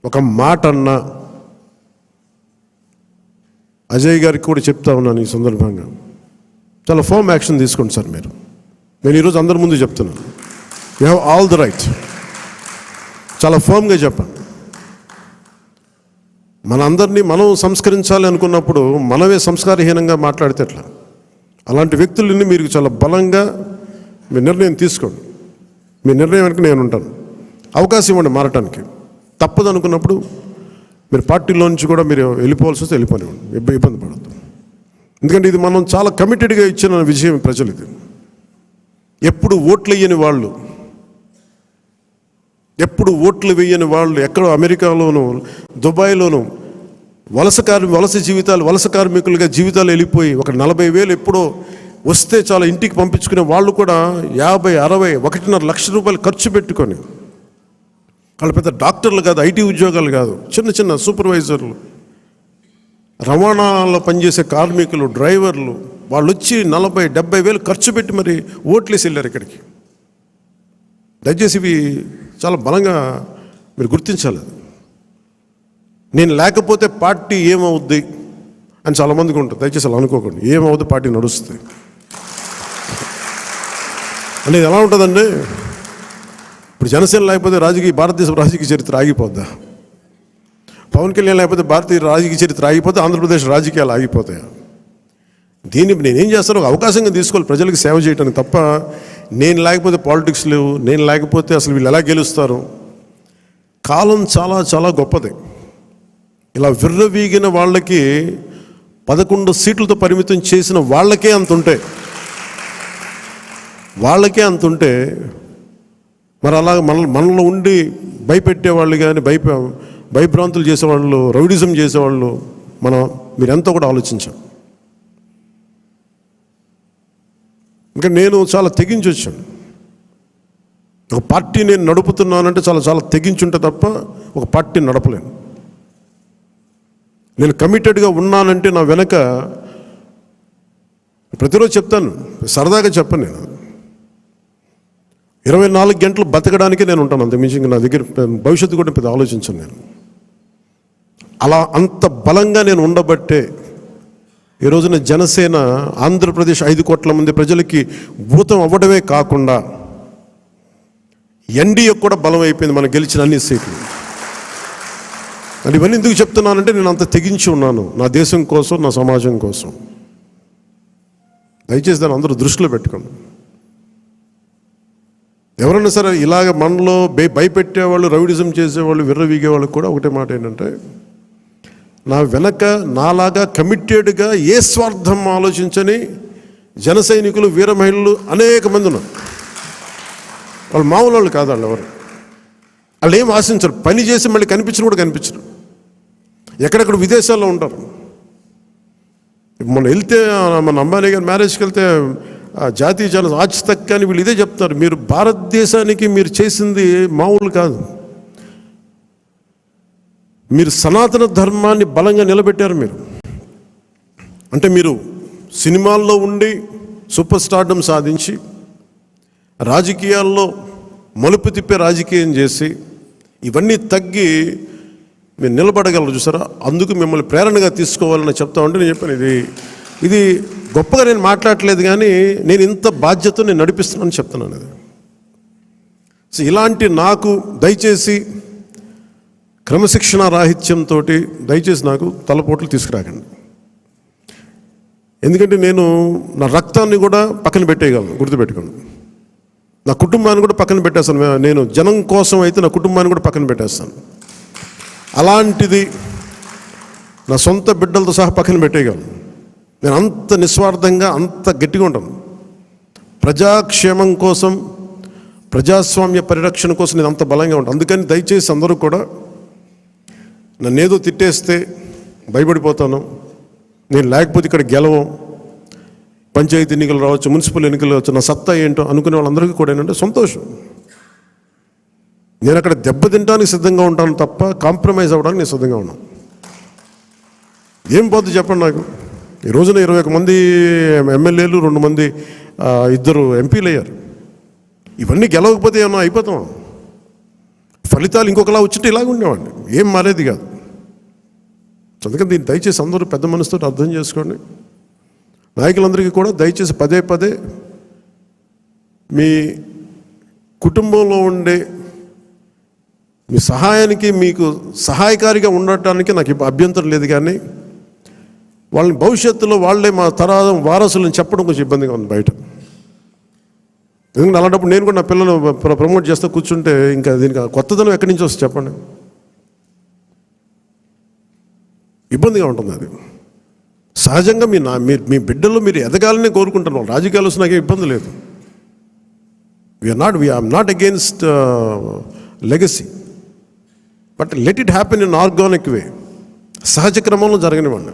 ఒక మాట అన్నా అజయ్ గారికి కూడా చెప్తా ఉన్నాను ఈ సందర్భంగా, చాలా ఫర్మ్ యాక్షన్ తీసుకోండి సార్. నేను ఈరోజు అందరి ముందు చెప్తున్నాను, you have all the right. చాలా ఫర్మ్గా చెప్పండి. మనందరినీ మనం సంస్కరించాలి అనుకున్నప్పుడు మనమే సంస్కారహీనంగా మాట్లాడితే ఎట్లా? అలాంటి వ్యక్తులని మీరు చాలా బలంగా మీ నిర్ణయం తీసుకోండి. మీ నిర్ణయం వెనక నేను ఉంటాను. అవకాశం ఇవ్వండి మారటానికి. తప్పదు అనుకున్నప్పుడు మీరు పార్టీలో నుంచి కూడా మీరు వెళ్ళిపోవాల్సి వస్తే వెళ్ళిపోనివ్వండి, ఇబ్బంది పడద్దు. ఎందుకంటే ఇది మనం చాలా కమిటెడ్గా ఇచ్చిన విజయం ప్రజలు. ఇది ఎప్పుడు ఓట్లు వేయని వాళ్ళు, ఎప్పుడు ఓట్లు వేయని వాళ్ళు ఎక్కడో అమెరికాలోనూ దుబాయ్లోనూ వలస కార్మికులుగా జీవితాలు వెళ్ళిపోయి ఒక 40,000 ఎప్పుడో వస్తే చాలా ఇంటికి పంపించుకునే వాళ్ళు కూడా 50, 60, 1.5 లక్ష రూపాయలు ఖర్చు పెట్టుకొని, వాళ్ళు పెద్ద డాక్టర్లు కాదు, ఐటీ ఉద్యోగాలు కాదు, చిన్న చిన్న సూపర్వైజర్లు, రవాణాలో పనిచేసే కార్మికులు, డ్రైవర్లు, వాళ్ళు వచ్చి 40, 70 వేలు ఖర్చు పెట్టి మరి ఓట్లేసి వెళ్ళారు ఇక్కడికి. దయచేసి ఇవి చాలా బలంగా మీరు గుర్తించాలి. నేను లేకపోతే పార్టీ ఏమవుద్ది అని చాలామందికి ఉంటుంది. దయచేసి అలా అనుకోకండి. ఏమవుద్ది, పార్టీ నడుస్తుంది అనేది ఎలా ఉంటుందండి? ఇప్పుడు జనసేన లేకపోతే భారతదేశ రాజకీయ చరిత్ర ఆగిపోద్దా? పవన్ కళ్యాణ్ లేకపోతే భారతీయ రాజకీయ చరిత్ర ఆగిపోతే ఆంధ్రప్రదేశ్ రాజకీయాలు ఆగిపోతాయా? దీన్ని నేనేం చేస్తాను, ఒక అవకాశంగా తీసుకోవాలి ప్రజలకు సేవ చేయడానికి తప్ప నేను లేకపోతే పాలిటిక్స్ లేవు, నేను లేకపోతే అసలు వీళ్ళు ఎలా గెలుస్తారు. కాలం చాలా చాలా గొప్పది. ఇలా విర్రవీగిన వాళ్ళకి 11 సీట్లతో పరిమితం చేసిన వాళ్ళకే అంతుంటే మరి అలా మనలో ఉండి భయపెట్టేవాళ్ళు కానీ భయభ్రాంతులు చేసేవాళ్ళు, రౌడిజం చేసేవాళ్ళు మీరెంతో కూడా ఆలోచించాం. ఇంకా నేను చాలా తెగించి వచ్చాను. ఒక పార్టీ నేను నడుపుతున్నానంటే చాలా చాలా తెగించుంటే తప్ప ఒక పార్టీని నడపలేను. నేను కమిటెడ్గా ఉన్నానంటే నా వెనక ప్రతిరోజు చెప్తాను, సరదాగా చెప్పను. నేను 24 గంటలు బతకడానికి నేను ఉంటాను, అంతకుమించి నా దగ్గర భవిష్యత్తు కూడా పెద్ద ఆలోచించను. నేను అలా అంత బలంగా నేను ఉండబట్టే ఈ రోజున జనసేన ఆంధ్రప్రదేశ్ 5 కోట్ల మంది ప్రజలకి భూతం అవ్వడమే కాకుండా ఎన్డీఏ కూడా బలం అయిపోయింది, మనం గెలిచిన అన్ని సీట్లు. అంటే ఇవన్నీ ఎందుకు చెప్తున్నానంటే నేను అంత తెగించి ఉన్నాను నా దేశం కోసం, నా సమాజం కోసం. దయచేసి దాన్ని అందరూ దృష్టిలో పెట్టుకోండి. ఎవరైనా సరే ఇలాగ మనలో భయపెట్టేవాళ్ళు, రౌడిజం చేసేవాళ్ళు, విర్రవీగేవాళ్ళు కూడా ఒకటే మాట ఏంటంటే, నా వెనక నాలాగా కమిటెడ్గా ఏ స్వార్థం ఆలోచించని జన సైనికులు, వీర మహిళలు అనేక మంది ఉన్నారు. వాళ్ళు మామూలు వాళ్ళు కాదు. వాళ్ళు ఏం ఆశించరు. పని చేసి మళ్ళీ కనిపించరు. ఎక్కడెక్కడ విదేశాల్లో ఉంటారు. మొన్న వెళ్తే మన అంబానీ గారి మ్యారేజ్కి వెళ్తే జాతీయ ఛానల్ ఆజ్ తక్ కానీ వీళ్ళు ఇదే చెప్తారు, మీరు భారతదేశానికి మీరు చేసింది మామూలు కాదు, మీరు సనాతన ధర్మాన్ని బలంగా నిలబెట్టారు. అంటే మీరు సినిమాల్లో ఉండి సూపర్ స్టార్డమ్ సాధించి రాజకీయాల్లో మలుపు తిప్పే రాజకీయం చేసి ఇవన్నీ తగ్గి మీరు నిలబడగలరు చూసారా. అందుకు మిమ్మల్ని ప్రేరణగా తీసుకోవాలని చెప్తా ఉంటే నేను చెప్పాను, ఇది గొప్పగా నేను మాట్లాడట్లేదు, కానీ నేను ఇంత బాధ్యత నేను నడిపిస్తున్నానని చెప్తున్నాను. ఇది సో ఇలాంటి నాకు దయచేసి క్రమశిక్షణ రాహిత్యంతో దయచేసి నాకు తలపోట్లు తీసుకురాకండి. ఎందుకంటే నేను నా రక్తాన్ని కూడా పక్కన పెట్టేయగలను, గుర్తుపెట్టుకోండి. నా కుటుంబాన్ని కూడా పక్కన పెట్టేస్తాను. నేను జనం కోసం అయితే నా కుటుంబాన్ని కూడా పక్కన పెట్టేస్తాను. అలాంటిది నా సొంత బిడ్డలతో సహా పక్కన పెట్టేయగలను. నేను అంత నిస్వార్థంగా, అంత గట్టిగా ఉంటాను. ప్రజాక్షేమం కోసం, ప్రజాస్వామ్య పరిరక్షణ కోసం నేను అంత బలంగా ఉంటాను. అందుకని దయచేసి అందరూ కూడా నన్ను ఏదో తిట్టేస్తే భయపడిపోతాను, నేను లేకపోతే ఇక్కడ గెలవం, పంచాయతీ ఎన్నికలు రావచ్చు, మున్సిపల్ ఎన్నికలు రావచ్చు, నా సత్తా ఏంటో అనుకునే వాళ్ళందరికీ కూడా ఏంటంటే సంతోషం. నేను అక్కడ దెబ్బతింటానికి సిద్ధంగా ఉంటాను తప్ప కాంప్రమైజ్ అవ్వడానికి నేను సిద్ధంగా ఉన్నాను. ఏం పోద్దు చెప్పండి నాకు. ఈ రోజున 21 మంది ఎమ్మెల్యేలు, 2 మంది 2 ఎంపీలు అయ్యారు. ఇవన్నీ గెలవకపోతే ఏమన్నా అయిపోతాం. ఫలితాలు ఇంకొకలా వచ్చింటే ఇలాగ ఉండేవాడిని, ఏం మారేది కాదు. అందుకని దీన్ని దయచేసి అందరూ పెద్ద మనసుతో అర్థం చేసుకోండి. నాయకులందరికీ కూడా దయచేసి పదే పదే మీ కుటుంబంలో ఉండే మీ సహాయానికి, మీకు సహాయకారిగా ఉండటానికి నాకు అభ్యంతరం లేదు, కానీ వాళ్ళని భవిష్యత్తులో వాళ్ళే మా తరాదం వారసులను చెప్పడం కొంచెం ఇబ్బందిగా ఉంది బయట. ఎందుకంటే అలాంటప్పుడు నేను కూడా నా పిల్లలు ప్రమోట్ చేస్తూ కూర్చుంటే ఇంకా దీనికి కొత్తదనం ఎక్కడి నుంచి వస్తుంది చెప్పండి. ఇబ్బందిగా ఉంటుంది అది. సహజంగా మీ బిడ్డల్లో మీరు ఎదగాలని కోరుకుంటున్నాం. రాజకీయాలు వస్తే నాకేం ఇబ్బంది లేదు. We are not against legacy, but let it happen in organic way, సహజ క్రమంలో జరగనివ్వండి.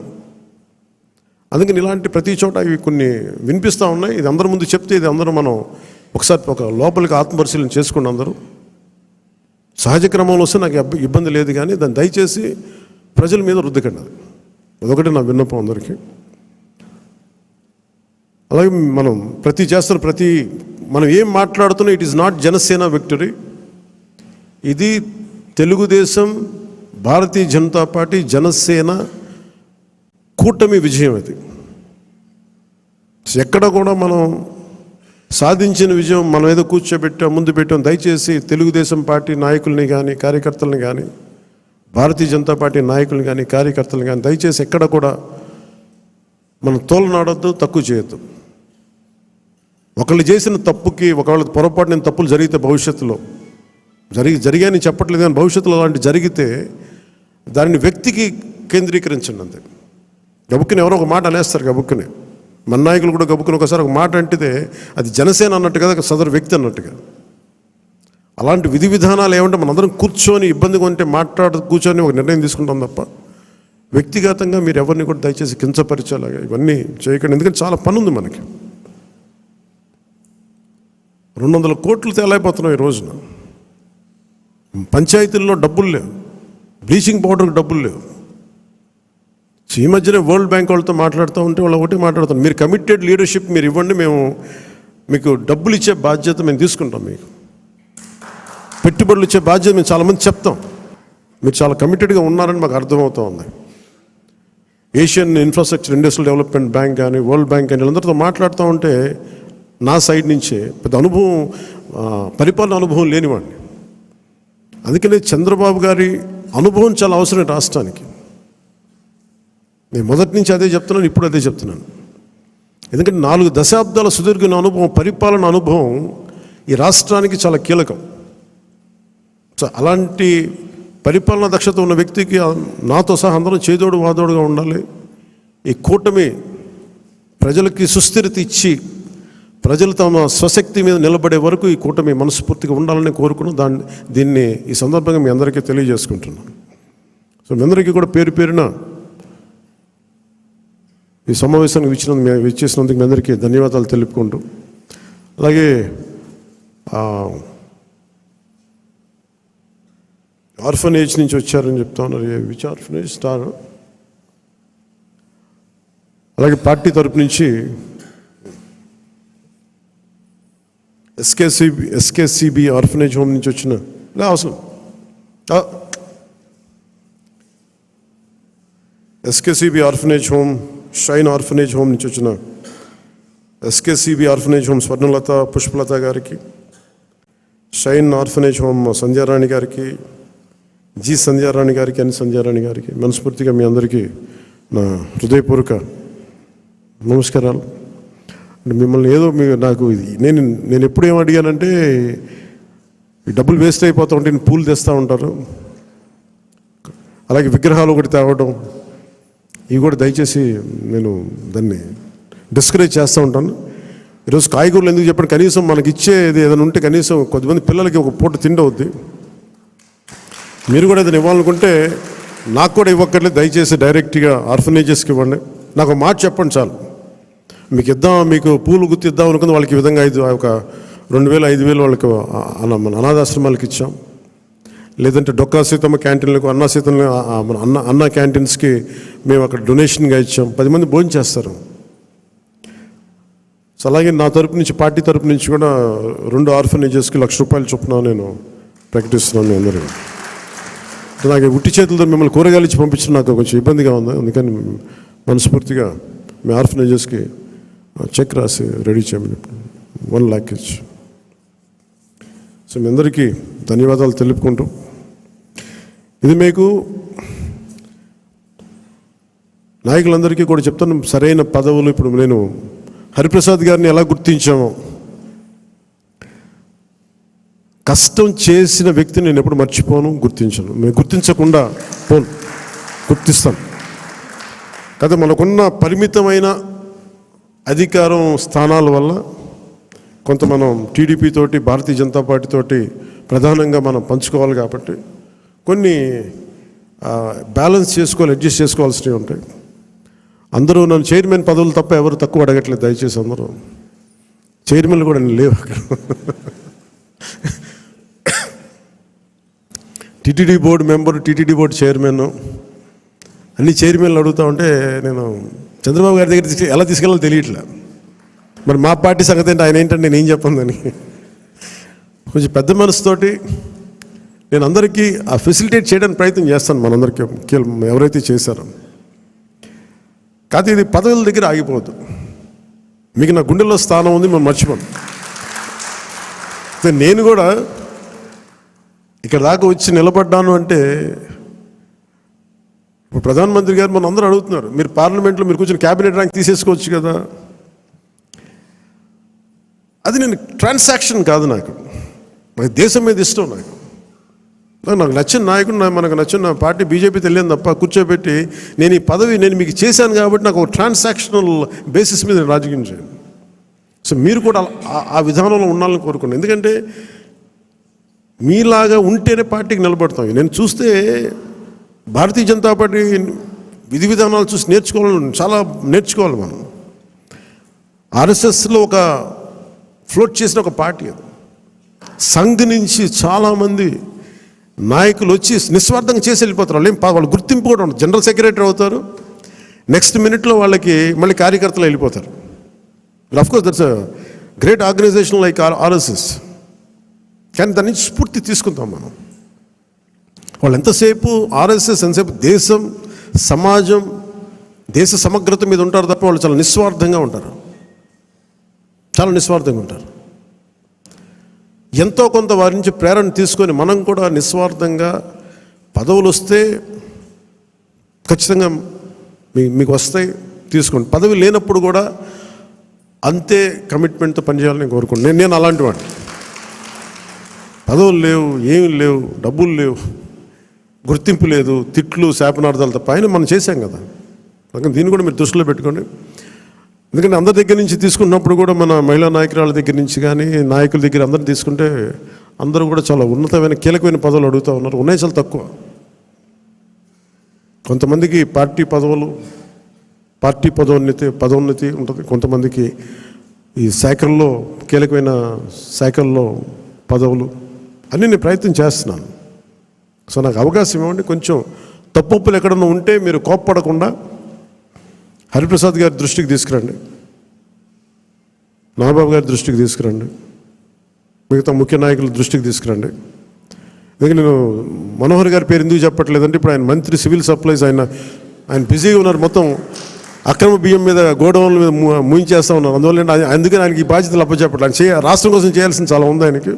అందుకని ఇలాంటి ప్రతి చోట ఇవి కొన్ని వినిపిస్తూ ఉన్నాయి. ఇది అందరి ముందు చెప్తే ఇది అందరూ మనం ఒకసారి ఒక లోపలికి ఆత్మపరిశీలన చేసుకోండి. అందరూ సహజ క్రమంలో వస్తే నాకు ఇబ్బంది లేదు, కానీ దాన్ని దయచేసి ప్రజల మీద రుద్దకండి. అదొకటి నా విన్నపం అందరికీ. అలాగే మనం మనం ఏం మాట్లాడుతున్నా it is not Janasena victory. ఇది తెలుగుదేశం, భారతీయ జనతా పార్టీ, జనసేన కూటమి విజయం. అది ఎక్కడ కూడా మనం సాధించిన విజయం మనం ఏదో ముందు పెట్టాం. దయచేసి తెలుగుదేశం పార్టీ నాయకుల్ని కానీ, కార్యకర్తలని కానీ, భారతీయ జనతా పార్టీ నాయకుల్ని కానీ, కార్యకర్తలను కానీ దయచేసి ఎక్కడ కూడా మనం తోలనాడొద్దు, తక్కువ చేయొద్దు. ఒకళ్ళు చేసిన తప్పుకి, ఒకవేళ పొరపాటు నేను తప్పులు జరిగితే భవిష్యత్తులో జరిగాయని చెప్పట్లేదు, కానీ భవిష్యత్తులో అలాంటి జరిగితే దానిని వ్యక్తికి కేంద్రీకరించండి అంతే. గబుక్కుని ఎవరో ఒక మాట అనేస్తారు, గబుక్కుని మన నాయకులు కూడా గబుక్కుని ఒకసారి ఒక మాట అంటితే అది జనసేన అన్నట్టుగా, సదరు వ్యక్తి అన్నట్టుగా. అలాంటి విధి విధానాలు ఏమంటే మనందరం కూర్చొని ఇబ్బందిగా ఉంటే కూర్చొని ఒక నిర్ణయం తీసుకుంటాం తప్ప వ్యక్తిగతంగా మీరు ఎవరిని కూడా దయచేసి కించపరిచేలాగా ఇవన్నీ చేయకండి. ఎందుకంటే చాలా పని ఉంది మనకి. 200 కోట్లు తేలైపోతున్నాం ఈ రోజున. పంచాయతీల్లో డబ్బులు లేవు, బ్లీచింగ్ పౌడర్కి డబ్బులు లేవు. ఈ మధ్యనే వరల్డ్ బ్యాంక్ వాళ్ళతో మాట్లాడుతూ ఉంటే వాళ్ళు ఒకటే మాట్లాడుతాం, మీరు కమిటెడ్ లీడర్షిప్ మీరు ఇవ్వండి, మేము మీకు డబ్బులు ఇచ్చే బాధ్యత మేము తీసుకుంటాం, మీకు పెట్టుబడులు ఇచ్చే బాధ్యత మేము చాలామంది చెప్తాం. మీరు చాలా కమిటెడ్గా ఉన్నారని మాకు అర్థమవుతూ ఉంది. Asian infrastructure industrial development bank కానీ, వరల్డ్ బ్యాంక్ కానీ వీళ్ళందరితో మాట్లాడుతూ ఉంటే నా సైడ్ నుంచే పెద్ద అనుభవం, పరిపాలన అనుభవం లేనివాడిని. అందుకనే చంద్రబాబు గారి అనుభవం చాలా అవసరం రాష్ట్రానికి. నేను మొదటి నుంచి అదే చెప్తున్నాను, ఇప్పుడు అదే చెప్తున్నాను. ఎందుకంటే 4 దశాబ్దాల సుదీర్ఘ అనుభవం, పరిపాలన అనుభవం ఈ రాష్ట్రానికి చాలా కీలకం. సో అలాంటి పరిపాలన దక్షత ఉన్న వ్యక్తికి నాతో సహా అందరం చేదోడు వాదోడుగా ఉండాలి. ఈ కూటమి ప్రజలకి సుస్థిరత ఇచ్చి ప్రజలు తమ స్వశక్తి మీద నిలబడే వరకు ఈ కూటమి మనస్ఫూర్తిగా ఉండాలని కోరుకున్నాం. దీన్ని ఈ సందర్భంగా మీ అందరికీ తెలియజేసుకుంటున్నాను. సో మీ అందరికీ కూడా పేరు పేరున ఈ సమావేశానికి ఇచ్చేసినందుకు మీ అందరికీ ధన్యవాదాలు తెలుపుకుంటూ, అలాగే ఆర్ఫనేజ్ నుంచి వచ్చారని చెప్తా ఉన్నారు. Which orphanage star? అలాగే పార్టీ తరపు నుంచి ఎస్కేసిబి ఆర్ఫనేజ్ హోమ్ నుంచి వచ్చిన అవసరం SKCB orphanage home, shine orphanage home నుంచి వచ్చిన SKCB orphanage home Swarnalatha, Pushpalatha గారికి, షైన్ ఆర్ఫనేజ్ హోమ్ సంధ్యారాణి గారికి, జి సంధ్యారాణి గారికి, ఎన్ సంధ్యారాణి గారికి మనస్ఫూర్తిగా మీ అందరికీ నా హృదయపూర్వక నమస్కారాలు. మిమ్మల్ని ఏదో నాకు నేను ఎప్పుడు ఏం అడిగానంటే, ఈ డబ్బులు వేస్ట్ అయిపోతూ ఉంటే పూలు తెస్తూ ఉంటారు, అలాగే విగ్రహాలు ఒకటి తేవడం, ఇవి కూడా దయచేసి నేను దాన్ని డిస్కరేజ్ చేస్తూ ఉంటాను. ఈరోజు కాయగూరలు ఎందుకు చెప్పండి, కనీసం మనకి ఇచ్చేది ఏదైనా ఉంటే కనీసం కొద్దిమంది పిల్లలకి ఒక పూట తిండి అవుద్ది. మీరు కూడా ఏదైనా ఇవ్వాలనుకుంటే నాకు కూడా ఇవ్వక్కర్లేదు, దయచేసి డైరెక్ట్గా ఆర్ఫనేజెస్కి ఇవ్వండి. నాకు ఒక మాట చెప్పండి చాలు. మీకు పూలు గుర్తిద్దాం అనుకుంది వాళ్ళకి ఈ విధంగా ఒక 2,000 5,000 వాళ్ళకి అనాథాశ్రమాలకు ఇచ్చాం. లేదంటే డొక్కా సీతమ్మ క్యాంటీన్లకు, అన్న క్యాంటీన్స్కి మేము అక్కడ డొనేషన్గా ఇచ్చాం. 10 మంది భోజనం చేస్తారు. సో అలాగే నా తరపు నుంచి, పార్టీ తరపు నుంచి కూడా 2 ఆర్ఫనేజెస్కి ₹1,00,000 చొప్పున నేను ప్రకటిస్తున్నాను. మీ అందరూ నాకు ఉట్టి చేతులతో మిమ్మల్ని కూరగాయలు ఇచ్చి పంపించడం నాకు కొంచెం ఇబ్బందిగా ఉంది. అందుకని మనస్ఫూర్తిగా మీ ఆర్ఫనేజెస్కి చెక్ రాసి రెడీ చేయమని 1 lakh ఇచ్చి. సో మీ అందరికీ ధన్యవాదాలు తెలుపుకుంటూ, ఇది మీకు నాయకులందరికీ కూడా చెప్తాను, సరైన పదవులు. ఇప్పుడు నేను హరిప్రసాద్ గారిని ఎలా గుర్తించామో, కష్టం చేసిన వ్యక్తిని నేను ఎప్పుడు మర్చిపోను, గుర్తించను. మేము గుర్తించకుండా పోను, గుర్తిస్తాను కదా. మనకున్న పరిమితమైన అధికారం స్థానాల వల్ల కొంత మనం టీడీపీ తోటి, భారతీయ జనతా పార్టీ తోటి ప్రధానంగా మనం పంచుకోవాలి కాబట్టి కొన్ని బ్యాలెన్స్ చేసుకోవాలి, అడ్జస్ట్ చేసుకోవాల్సినవి ఉంటాయి. అందరూ నన్ను చైర్మన్ పదవులు తప్ప ఎవరు తక్కువ అడగట్లేదు. దయచేసి అందరూ చైర్మన్లు కూడా నేను లేవు అక్కడ. TTD board member, TTD board chairman, అన్ని చైర్మన్లు అడుగుతూ ఉంటే నేను చంద్రబాబు గారి దగ్గర ఎలా తీసుకెళ్ళాలో తెలియట్లే. మరి మా పార్టీ సంగతి ఏంటి, ఆయన ఏంటంటే నేను ఏం చెప్పందని. కొంచెం పెద్ద మనసుతోటి నేను అందరికీ ఆ ఫెసిలిటేట్ చేయడానికి ప్రయత్నం చేస్తాను, మనందరికీ ఎవరైతే చేశారో. కాదు, ఇది పదవుల దగ్గర ఆగిపోవద్దు. మీకు నా గుండెల్లో స్థానం ఉంది, మనం మర్చిపోను. నేను కూడా ఇక్కడ దాకా వచ్చి నిలబడ్డాను అంటే, ఇప్పుడు ప్రధానమంత్రి గారు మనం అందరూ అడుగుతున్నారు, మీరు పార్లమెంట్లో మీరు కూర్చొని క్యాబినెట్ ర్యాంక్ తీసేసుకోవచ్చు కదా. అది నేను ట్రాన్సాక్షన్ కాదు, నాకు దేశం మీద ఇష్టం. నాకు నచ్చిన నాయకుడు, మనకు నచ్చిన పార్టీ బీజేపీ తెలియదు తప్ప కూర్చోబెట్టి నేను ఈ పదవి నేను మీకు చేశాను కాబట్టి నాకు ఒక ట్రాన్సాక్షనల్ బేసిస్ మీద నేను రాజకీయం చేయను. సో మీరు కూడా ఆ విధానంలో ఉండాలని కోరుకున్నాను. ఎందుకంటే మీలాగా ఉంటేనే పార్టీకి నిలబడతాం. నేను చూస్తే భారతీయ జనతా పార్టీ విధి విధానాలు చూసి చాలా నేర్చుకోవాలి మనం. ఆర్ఎస్ఎస్లో ఒక ఫ్లోట్ చేసిన ఒక పార్టీ అది. సంఘ్ నుంచి చాలామంది నాయకులు వచ్చి నిస్వార్థంగా చేసి వెళ్ళిపోతారు. వాళ్ళు గుర్తింపు కూడా ఉండదు. జనరల్ సెక్రటరీ అవుతారు, నెక్స్ట్ మినిట్లో వాళ్ళకి మళ్ళీ కార్యకర్తలు వెళ్ళిపోతారు. Of course that's a great organization like RSS. కానీ దాని నుంచి స్ఫూర్తి తీసుకుంటాం మనం. వాళ్ళు ఎంతసేపు ఆర్ఎస్ఎస్ ఎంతసేపు దేశం, సమాజం, దేశ సమగ్రత మీద ఉంటారు తప్ప వాళ్ళు చాలా నిస్వార్థంగా ఉంటారు. చాలా నిస్వార్థంగా ఉంటారు. ఎంతో కొంత వారి నుంచి ప్రేరణ తీసుకొని మనం కూడా నిస్వార్థంగా పదవులు వస్తే ఖచ్చితంగా మీకు వస్తాయి, తీసుకోండి. పదవి లేనప్పుడు కూడా అంతే కమిట్మెంట్తో పనిచేయాలని కోరుకుంటున్నాను. నేను అలాంటి వాడిని. పదవులు లేవు, ఏమి లేవు, డబ్బులు లేవు, గుర్తింపు లేదు, తిట్లు, శాపనార్థాలు తప్ప ఆయన మనం చేశాం కదా. అందుకని దీన్ని కూడా మీరు దృష్టిలో పెట్టుకోండి. ఎందుకంటే అందరి దగ్గర నుంచి తీసుకున్నప్పుడు కూడా మన మహిళా నాయకురాల దగ్గర నుంచి కానీ నాయకుల దగ్గర అందరిని తీసుకుంటే అందరూ కూడా చాలా ఉన్నతమైన కీలకమైన పదవులు అడుగుతూ ఉన్నారు. ఉన్నాయి చాలా తక్కువ. కొంతమందికి పార్టీ పదోన్నతి ఉంటుంది. కొంతమందికి ఈ శాఖల్లో, కీలకమైన శాఖల్లో పదవులు అన్నీ నేను ప్రయత్నం చేస్తున్నాను. సో నాకు అవకాశం ఇవ్వండి. కొంచెం తప్పులు ఎక్కడన్నా ఉంటే మీరు కోప్పడకుండా హరిప్రసాద్ గారి దృష్టికి తీసుకురండి, నాగబాబు గారి దృష్టికి తీసుకురండి, మిగతా ముఖ్య నాయకుల దృష్టికి తీసుకురండి. ఎందుకంటే నేను మనోహర్ గారి పేరు ఎందుకు చెప్పట్లేదంటే, ఇప్పుడు ఆయన మంత్రి సివిల్ సప్లైస్, ఆయన బిజీగా ఉన్నారు. మొత్తం అక్రమ బియ్యం మీద, గోడౌన్ల మీద ముయించేస్తూ ఉన్నారు. అందువల్ల అందుకని ఆయనకి ఈ బాధ్యతలు అప్పచెప్పట్లేదు. రాష్ట్రం కోసం చేయాల్సిన చాలా ఉంది ఆయనకి.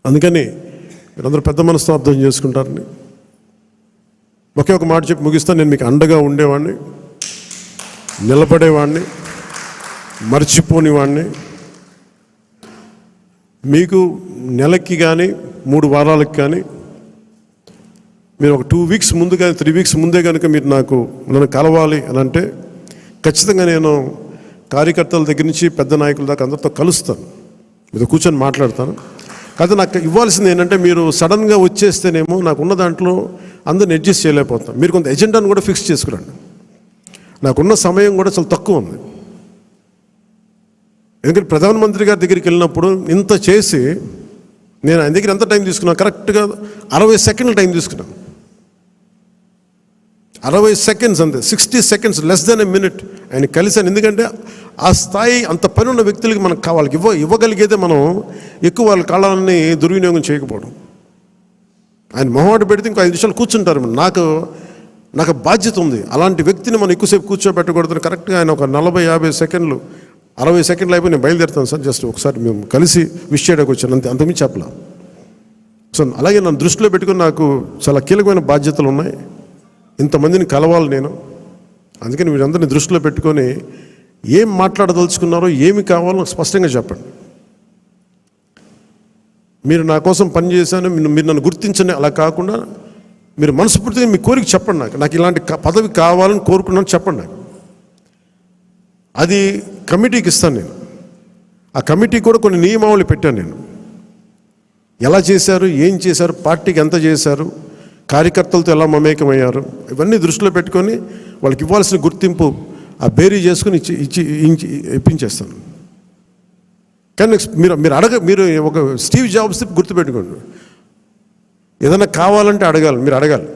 అందుకని మీరందరూ పెద్ద మనసుతో అర్థం చేసుకుంటారని ఒకే ఒక మాట చెప్పి ముగిస్తాను. నేను మీకు అండగా ఉండేవాడిని, నిలబడేవాడిని, మర్చిపోనివాడిని. మీకు నెలకి కానీ 3 వారాలకు కానీ మీరు ఒక 2 వీక్స్ ముందు కానీ 3 వీక్స్ ముందే కనుక మీరు నన్ను కలవాలి అని అంటే ఖచ్చితంగా నేను కార్యకర్తల దగ్గర నుంచి పెద్ద నాయకుల దాకా అందరితో కలుస్తాను, మీతో కూర్చొని మాట్లాడతాను. కాదు నాకు ఇవ్వాల్సింది ఏంటంటే, మీరు సడన్గా వచ్చేస్తేనేమో నాకున్న దాంట్లో అందరిని అడ్జస్ట్ చేయలేకపోతాం. మీరు కొంత ఎజెండాను కూడా ఫిక్స్ చేసుకురండి. నాకున్న సమయం కూడా చాలా తక్కువ ఉంది. ఎందుకంటే ప్రధానమంత్రి గారి దగ్గరికి వెళ్ళినప్పుడు ఇంత చేసి నేను ఆయన దగ్గర ఎంత టైం తీసుకున్నాను, కరెక్ట్గా 60 సెకండ్లు టైం తీసుకున్నాను. 60 సెకండ్స్ అంతే, 60 seconds, less than a minute ఆయన కలిశాను. ఎందుకంటే ఆ స్థాయి అంత పని ఉన్న వ్యక్తులకి మనకు కావాలి, ఇవ్వగలిగేదే మనం ఎక్కువ వాళ్ళ కాలాన్ని దుర్వినియోగం చేయకపోవడం. ఆయన మొహమాట పెడితే ఇంకో 5 నిమిషాలు కూర్చుంటారు. నాకు బాధ్యత ఉంది, అలాంటి వ్యక్తిని మనం ఎక్కువసేపు కూర్చోబెట్టకూడదు. కరెక్ట్గా ఆయన ఒక 40-50 సెకండ్లు, 60 సెకండ్లు అయిపోయి నేను బయలుదేరుతాను సార్, జస్ట్ ఒకసారి మేము కలిసి విష్ చేయడానికి వచ్చాను, అంతకుమించి చెప్పలా. సో అలాగే నన్ను దృష్టిలో పెట్టుకుని నాకు చాలా కీలకమైన బాధ్యతలు ఉన్నాయి, ఇంతమందిని కలవాలి నేను. అందుకని మీరందరినీ దృష్టిలో పెట్టుకొని ఏం మాట్లాడదలుచుకున్నారో, ఏమి కావాలో స్పష్టంగా చెప్పండి. మీరు నా కోసం పనిచేశాను, మీరు నన్ను గుర్తించండి, అలా కాకుండా మీరు మనస్ఫూర్తిగా మీ కోరిక చెప్పండి. నాకు ఇలాంటి పదవి కావాలని కోరుకున్నాను చెప్పండి. అది కమిటీకి ఇస్తాను నేను. ఆ కమిటీ కూడా కొన్ని నియమావళి పెట్టాను నేను. ఎలా చేశారు, ఏం చేశారు, పార్టీకి ఎంత చేశారు, కార్యకర్తలతో ఎలా మమేకమయ్యారు, ఇవన్నీ దృష్టిలో పెట్టుకొని వాళ్ళకి ఇవ్వాల్సిన గుర్తింపు ఆ బేరీ చేసుకుని ఇప్పించేస్తాను. కానీ మీరు ఒక స్టీవ్ జాబ్స్ గుర్తుపెట్టుకోండి, ఏదైనా కావాలంటే మీరు అడగాలి.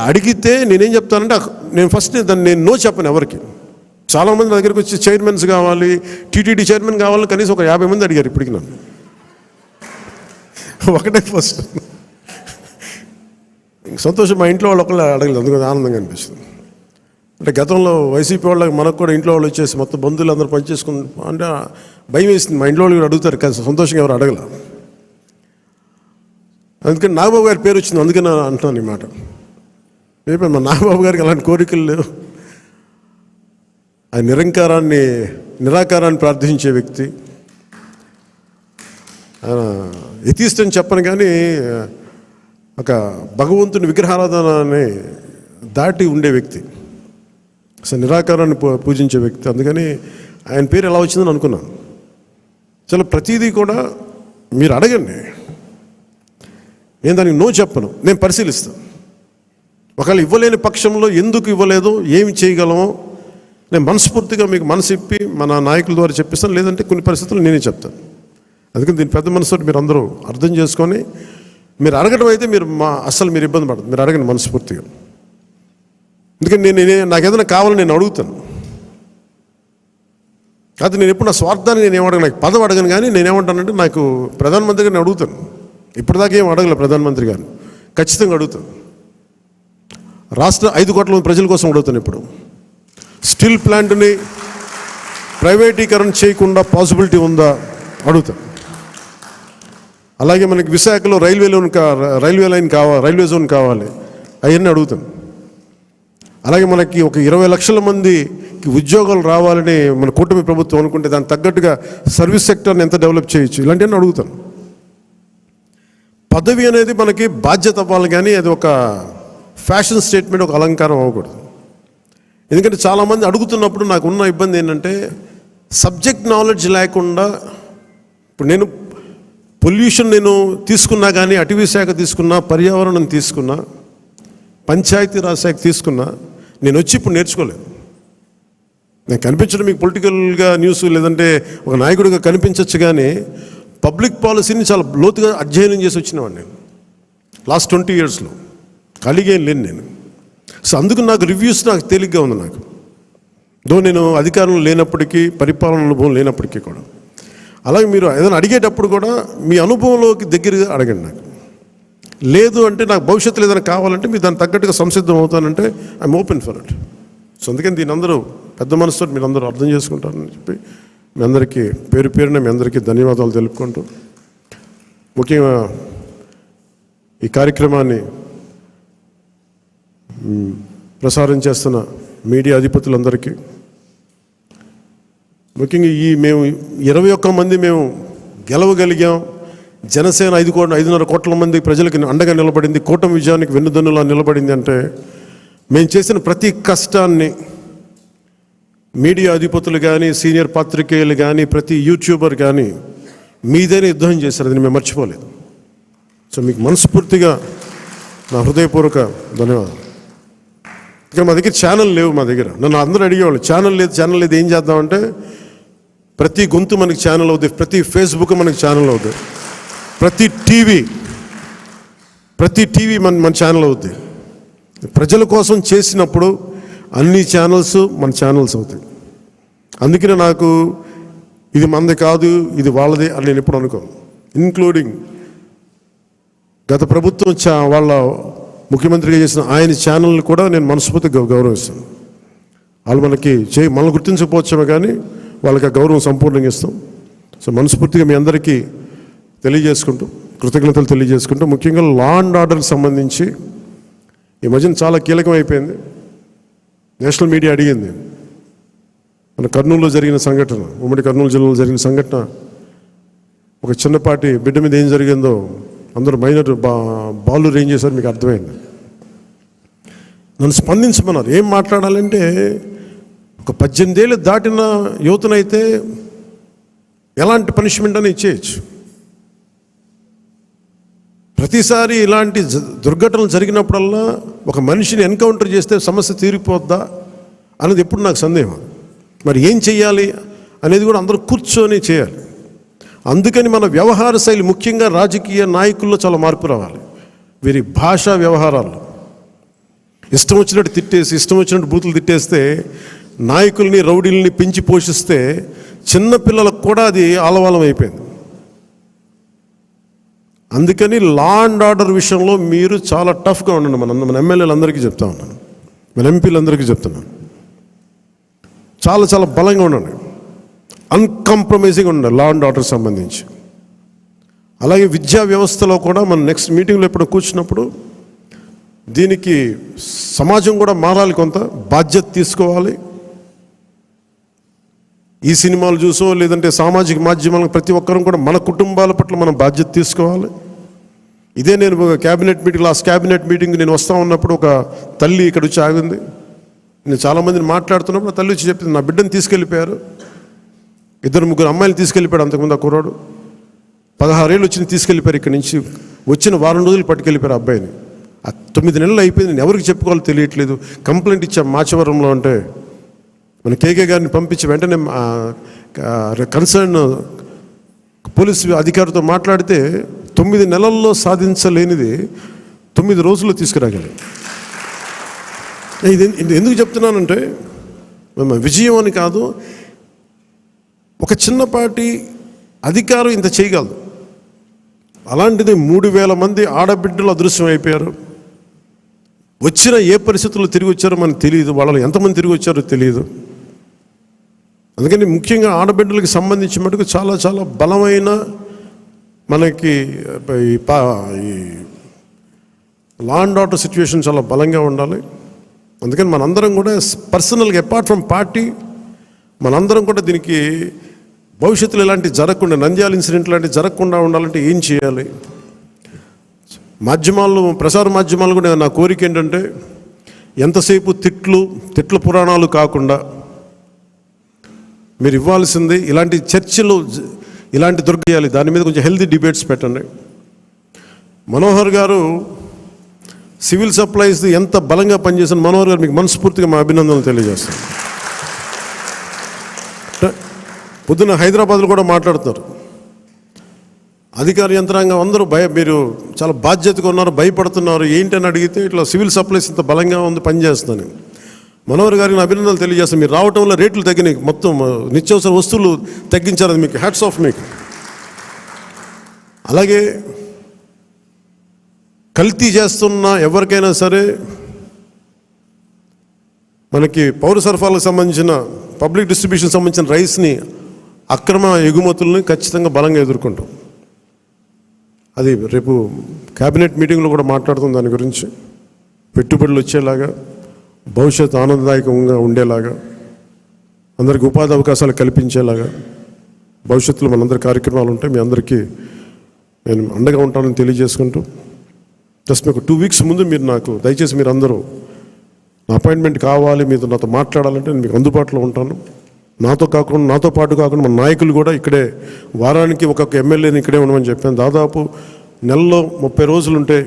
అడిగితే నేనేం చెప్తానంటే, నేను ఫస్ట్ నేను నో చెప్పను ఎవరికి. చాలామంది నా దగ్గరికి వచ్చి చైర్మన్స్ కావాలి, టీటీడీ చైర్మన్ కావాలని కనీసం ఒక 50 మంది అడిగారు ఇప్పటికి నన్ను. ఒకటే ఫస్ట్ సంతోషం, మా ఇంట్లో వాళ్ళు ఒకళ్ళు అడగలేదు, అందుకని ఆనందంగా అనిపిస్తుంది. అంటే గతంలో వైసీపీ వాళ్ళకి మనకు కూడా ఇంట్లో వాళ్ళు వచ్చేసి మొత్తం బంధువులు అందరూ పనిచేసుకుని అంటే భయం వేసింది. మా ఇంట్లో వాళ్ళు కూడా అడుగుతారు, కానీ సంతోషంగా ఎవరు అడగల. అందుకని నాగబాబు గారి పేరు వచ్చింది, అందుకని నేను అంటున్నాను ఈ మాట. మా నాగబాబు గారికి అలాంటి కోరికలు లేవు. ఆయన నిరాకారాన్ని ప్రార్థించే వ్యక్తి. ఎథీస్ట్ అని చెప్పను, కానీ ఒక భగవంతుని విగ్రహారాధనని దాటి ఉండే వ్యక్తి, అసలు నిరాకారాన్ని పూజించే వ్యక్తి. అందుకని ఆయన పేరు ఎలా వచ్చిందని అనుకున్నాను. చాలా ప్రతిదీ కూడా మీరు అడగండి, నేను దానికి నో చెప్పను, నేను పరిశీలిస్తాను. ఒకవేళ ఇవ్వలేని పక్షంలో ఎందుకు ఇవ్వలేదో, ఏమి చేయగలమో నేను మనస్ఫూర్తిగా మీకు మనసు ఇప్పి మన నాయకుల ద్వారా చెప్పిస్తాను. లేదంటే కొన్ని పరిస్థితులు నేనే చెప్తాను. అందుకని దీని పెద్ద మనసుతో మీరు అందరూ అర్థం చేసుకొని మీరు అడగడం అయితే అస్సలు మీరు ఇబ్బంది పడదు, మీరు అడగండి మనస్ఫూర్తిగా. ఎందుకంటే నాకు ఏదైనా కావాలని నేను అడుగుతాను. కాదు నేను ఎప్పుడు నా స్వార్థాన్ని నేను ఏమడగను, నాకు పదవి అడగను. కానీ నేనేమంటానంటే, నాకు ప్రధానమంత్రి గారిని అడుగుతాను. ఇప్పటిదాకా ఏం అడగలే ప్రధానమంత్రి గారిని, ఖచ్చితంగా అడుగుతాను. రాష్ట్ర 5 కోట్ల మంది ప్రజల కోసం అడుగుతాను. ఇప్పుడు స్టీల్ ప్లాంట్ని ప్రైవేటీకరణ చేయకుండా పాసిబిలిటీ ఉందా అడుగుతాను. అలాగే మనకి విశాఖలో రైల్వే జోన్ కావాలి, అవన్నీ అడుగుతాను. అలాగే మనకి ఒక 20 లక్షల మందికి ఉద్యోగాలు రావాలని మన కూటమి ప్రభుత్వం అనుకుంటే దానికి తగ్గట్టుగా సర్వీస్ సెక్టర్ని ఎంత డెవలప్ చేయొచ్చు, ఇలాంటివన్నీ అడుగుతాను. పదవి అనేది మనకి బాధ్యత అవ్వాలి, కానీ అది ఒక ఫ్యాషన్ స్టేట్మెంట్, ఒక అలంకారం అవ్వకూడదు. ఎందుకంటే చాలామంది అడుగుతున్నప్పుడు నాకు ఉన్న ఇబ్బంది ఏంటంటే, సబ్జెక్ట్ నాలెడ్జ్ లేకుండా. ఇప్పుడు నేను పొల్యూషన్ నేను తీసుకున్నా, కానీ అటవీ శాఖ తీసుకున్నా, పర్యావరణం తీసుకున్నా, పంచాయతీరాజ్ శాఖ తీసుకున్నా, నేను వచ్చి ఇప్పుడు నేర్చుకోలేదు. నేను కనిపించడం మీకు పొలిటికల్గా న్యూస్ లేదంటే ఒక నాయకుడిగా కనిపించవచ్చు, కానీ పబ్లిక్ పాలసీని చాలా లోతుగా అధ్యయనం చేసి వచ్చినవాడు నేను లాస్ట్ 20 ఇయర్స్లో. ఖాళీగా ఏం లేను నేను. సో అందుకు నాకు రివ్యూస్ నాకు తేలిగ్గా ఉంది. నేను అధికారంలో లేనప్పటికీ, పరిపాలన అనుభవం లేనప్పటికీ కూడా. అలాగే మీరు ఏదైనా అడిగేటప్పుడు కూడా మీ అనుభవంలోకి దగ్గరగా అడగండి. నాకు లేదు అంటే, నాకు భవిష్యత్తులో ఏదైనా కావాలంటే మీరు దానికి తగ్గట్టుగా సంసిద్ధం అవుతానంటే I'm open for it. So అందుకని దీని అందరూ పెద్ద మనసుతో మీరు అందరూ అర్థం చేసుకుంటారని చెప్పి మీ అందరికీ పేరున మీ అందరికీ ధన్యవాదాలు తెలుపుకుంటూ, ముఖ్యంగా ఈ కార్యక్రమాన్ని ప్రసారం చేస్తున్న మీడియా అధిపతులందరికీ, ముఖ్యంగా మేము 21 మంది మేము గెలవగలిగాం. జనసేన 5.5 కోట్ల మంది ప్రజలకి అండగా నిలబడింది, కూటమి విజయానికి వెన్నుదన్నులా నిలబడింది. అంటే మేము చేసిన ప్రతి కష్టాన్ని మీడియా అధిపతులు కానీ, సీనియర్ పాత్రికేయులు కానీ, ప్రతి యూట్యూబర్ కానీ మీదైనా యుద్ధం చేశారు. అది మేము మర్చిపోలేదు. సో మీకు మనస్ఫూర్తిగా నా హృదయపూర్వక ధన్యవాదాలు. ఇంకా మా దగ్గర ఛానల్ లేవు. మా దగ్గర నన్ను అందరూ అడిగేవాళ్ళు, ఛానల్ లేదు ఏం చేద్దామంటే, ప్రతి గొంతు మనకి ఛానల్ అవుతుంది, ప్రతి ఫేస్బుక్ మనకి ఛానల్ అవుతుంది, ప్రతి టీవీ మన ఛానల్ అవుతుంది. ప్రజల కోసం చేసినప్పుడు అన్ని ఛానల్స్ మన ఛానల్స్ అవుతాయి. అందుకనే నాకు ఇది మనది కాదు, ఇది వాళ్ళది అని నేను ఎప్పుడు అనుకోను. ఇంక్లూడింగ్ గత ప్రభుత్వం వాళ్ళ ముఖ్యమంత్రిగా చేసిన ఆయన ఛానల్ని కూడా నేను మనస్ఫూర్తిగా గౌరవిస్తాను. వాళ్ళు మనల్ని గుర్తించకపోవచ్చామే కానీ వాళ్ళకి ఆ గౌరవం సంపూర్ణంగా ఇస్తాం. సో మనస్ఫూర్తిగా మీ అందరికీ తెలియజేసుకుంటూ, కృతజ్ఞతలు తెలియజేసుకుంటూ, ముఖ్యంగా లా అండ్ ఆర్డర్కి సంబంధించి ఈ మధ్యన చాలా కీలకం అయిపోయింది. నేషనల్ మీడియా అడిగింది, మన కర్నూలులో జరిగిన సంఘటన, ఉమ్మడి కర్నూలు జిల్లాలో జరిగిన సంఘటన, ఒక చిన్నపాటి బిడ్డ మీద ఏం జరిగిందో అందరూ మైనర్ బాలు ఏం చేశారు మీకు అర్థమైంది. నన్ను స్పందించమన్నారు. ఏం మాట్లాడాలంటే, ఒక 18 ఏళ్ళు దాటిన యువతనైతే ఎలాంటి పనిష్మెంట్ అని ఇచ్చేయచ్చు. ప్రతిసారి ఇలాంటి దుర్ఘటనలు జరిగినప్పుడల్లా ఒక మనిషిని ఎన్కౌంటర్ చేస్తే సమస్య తీరిపోద్దా అనేది ఎప్పుడు నాకు సందేహం. మరి ఏం చెయ్యాలి అనేది కూడా అందరూ కూర్చొని చేయాలి. అందుకని మన వ్యవహార శైలి, ముఖ్యంగా రాజకీయ నాయకుల్లో చాలా మార్పు రావాలి. వీరి భాషా వ్యవహారాల్లో ఇష్టం వచ్చినట్టు తిట్టేసి, ఇష్టం వచ్చినట్టు బూతులు తిట్టేస్తే, నాయకుల్ని రౌడీల్ని పెంచి పోషిస్తే చిన్నపిల్లలకు కూడా అది ఆలవాలం అయిపోయింది. అందుకని లా అండ్ ఆర్డర్ విషయంలో మీరు చాలా టఫ్గా ఉండండి. మన ఎమ్మెల్యేలందరికీ చెప్తా ఉన్నాను, మన ఎంపీలందరికీ చెప్తున్నాను, చాలా చాలా బలంగా ఉండండి, అన్కాంప్రమైజింగ్ ఉండండి లా అండ్ ఆర్డర్ సంబంధించి. అలాగే విద్యా వ్యవస్థలో కూడా మనం నెక్స్ట్ మీటింగ్లో ఎప్పుడు కూర్చున్నప్పుడు దీనికి సమాజం కూడా మారాలి, కొంత బాధ్యత తీసుకోవాలి. ఈ సినిమాలు చూసో లేదంటే సామాజిక మాధ్యమాలకు ప్రతి ఒక్కరం కూడా మన కుటుంబాల పట్ల మనం బాధ్యత తీసుకోవాలి. ఇదే నేను cabinet meeting, last cabinet meeting నేను వస్తూ ఉన్నప్పుడు ఒక తల్లి ఇక్కడ వచ్చి ఆగింది. నేను చాలామందిని మాట్లాడుతున్నప్పుడు తల్లి వచ్చి చెప్పింది, నా బిడ్డను తీసుకెళ్ళిపోయారు, 2-3 అమ్మాయిలు తీసుకెళ్ళిపోయాడు. అంతకుముందు ఆ కుర్రాడు 16 ఏళ్ళు వచ్చి తీసుకెళ్ళిపోయారు. ఇక్కడి నుంచి వచ్చిన 1 వారం రోజులు పట్టుకెళ్ళిపోయారు అబ్బాయిని. 9 నెలలు అయిపోయింది, నేను ఎవరికి చెప్పుకోవాలో తెలియట్లేదు. కంప్లైంట్ ఇచ్చాం మాచవరంలో. అంటే మన కేకే గారిని పంపించి వెంటనే కన్సర్న్ పోలీసు అధికారితో మాట్లాడితే 9 నెలల్లో సాధించలేనిది 9 రోజుల్లో తీసుకురాగలి. ఇది ఎందుకు చెప్తున్నానంటే, విజయం అని కాదు, ఒక చిన్నపాటి అధికారం ఇంత చేయగలదు. అలాంటిది 3000 మంది ఆడబిడ్డలు అదృశ్యం అయిపోయారు. వచ్చిన ఏ పరిస్థితుల్లో తిరిగి వచ్చారో మనకు తెలియదు, వాళ్ళలో ఎంతమంది తిరిగి వచ్చారో తెలియదు. అందుకని ముఖ్యంగా ఆడబిడ్డలకు సంబంధించి మటుకు చాలా చాలా బలమైన మనకి ఈ లా అండ్ ఆర్డర్ సిచ్యువేషన్ చాలా బలంగా ఉండాలి. అందుకని మనందరం కూడా పర్సనల్గా, అపార్ట్ ఫ్రమ్ పార్టీ, మనందరం కూడా దీనికి భవిష్యత్తులో ఇలాంటివి జరగకుండా, నంద్యాల ఇన్సిడెంట్ లాంటివి జరగకుండా ఉండాలంటే ఏం చేయాలి? మాధ్యమాల్లో, ప్రసార మాధ్యమాలు కూడా నా కోరిక ఏంటంటే, ఎంతసేపు తిట్ల పురాణాలు కాకుండా మీరు ఇవ్వాల్సింది ఇలాంటి చర్చలు, ఇలాంటి దొరికేయాలి. దాని మీద కొంచెం హెల్తీ డిబేట్స్ పెట్టండి. మనోహర్ గారు సివిల్ సప్లైస్ ఎంత బలంగా పనిచేసిన మనోహర్ గారు, మీకు మనస్ఫూర్తిగా మా అభినందనలు తెలియజేస్తాను. పొద్దున్న హైదరాబాద్లో కూడా మాట్లాడుతున్నారు, అధికార యంత్రాంగం అందరూ మీరు చాలా బాధ్యతగా ఉన్నారు, భయపడుతున్నారు ఏంటని అడిగితే, ఇట్లా సివిల్ సప్లైస్ ఇంత బలంగా ఉంది, పనిచేస్తున్నాను. మనోహర్ గారికి అభినందనలు తెలియజేస్తాను. మీరు రావటం వల్ల రేట్లు తగ్గినాయి, మొత్తం నిత్యావసర వస్తువులు తగ్గించారు, అది మీకు హ్యాట్స్ ఆఫ్ మీకు. అలాగే కల్తీ చేస్తున్న ఎవరికైనా సరే, మనకి పౌర సరఫరాలకు సంబంధించిన, పబ్లిక్ డిస్ట్రిబ్యూషన్ సంబంధించిన రైస్ని, అక్రమ ఎగుమతుల్ని ఖచ్చితంగా బలంగా ఎదుర్కొంటాం. అది రేపు క్యాబినెట్ మీటింగ్లో కూడా మాట్లాడుతుంది దాని గురించి. పెట్టుబడులు వచ్చేలాగా, భవిష్యత్తు ఆనందదాయకంగా ఉండేలాగా, అందరికీ ఉపాధి అవకాశాలు కల్పించేలాగా భవిష్యత్తులో మనందరి కార్యక్రమాలు ఉంటాయి. మీ అందరికీ నేను అండగా ఉంటానని తెలియజేసుకుంటూ, జస్ట్ మీకు 2 వీక్స్ ముందు మీరు నాకు దయచేసి మీరు అందరూ నా అపాయింట్మెంట్ కావాలి, మీతో నాతో మాట్లాడాలంటే నేను మీకు అందుబాటులో ఉంటాను. నాతో పాటు కాకుండా మన నాయకులు కూడా ఇక్కడే వారానికి ఒక్కొక్క ఎమ్మెల్యేని ఇక్కడే ఉండమని చెప్పాను. దాదాపు నెలలో 30 రోజులుంటే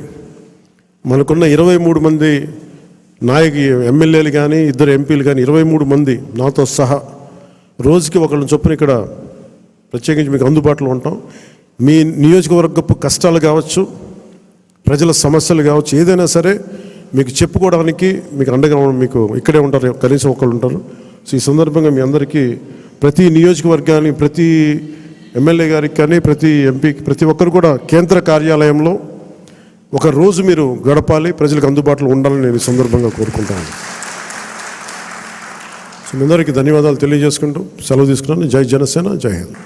మనకున్న 23 మంది ఎమ్మెల్యేలు కానీ 2 ఎంపీలు కానీ 23 మంది నాతో సహా రోజుకి ఒకళ్ళని చొప్పున ఇక్కడ ప్రత్యేకించి మీకు అందుబాటులో ఉంటాం. మీ నియోజకవర్గపు కష్టాలు కావచ్చు, ప్రజల సమస్యలు కావచ్చు, ఏదైనా సరే మీకు చెప్పుకోవడానికి మీకు అండగా మీకు ఇక్కడే ఉంటారు, కనీసం ఒకళ్ళు ఉంటారు. సో ఈ సందర్భంగా మీ అందరికీ ప్రతి నియోజకవర్గానికి, ప్రతి ఎమ్మెల్యే గారికి కానీ, ప్రతి ఎంపీకి, ప్రతి ఒక్కరు కూడా కేంద్ర కార్యాలయంలో ఒక రోజు మీరు గడపాలి, ప్రజలకు అందుబాటులో ఉండాలని నేను ఈ సందర్భంగా కోరుకుంటాను. సో మీ అందరికీ ధన్యవాదాలు తెలియజేసుకుంటూ సెలవు తీసుకున్నాను. జై జనసేన, జై హింద్.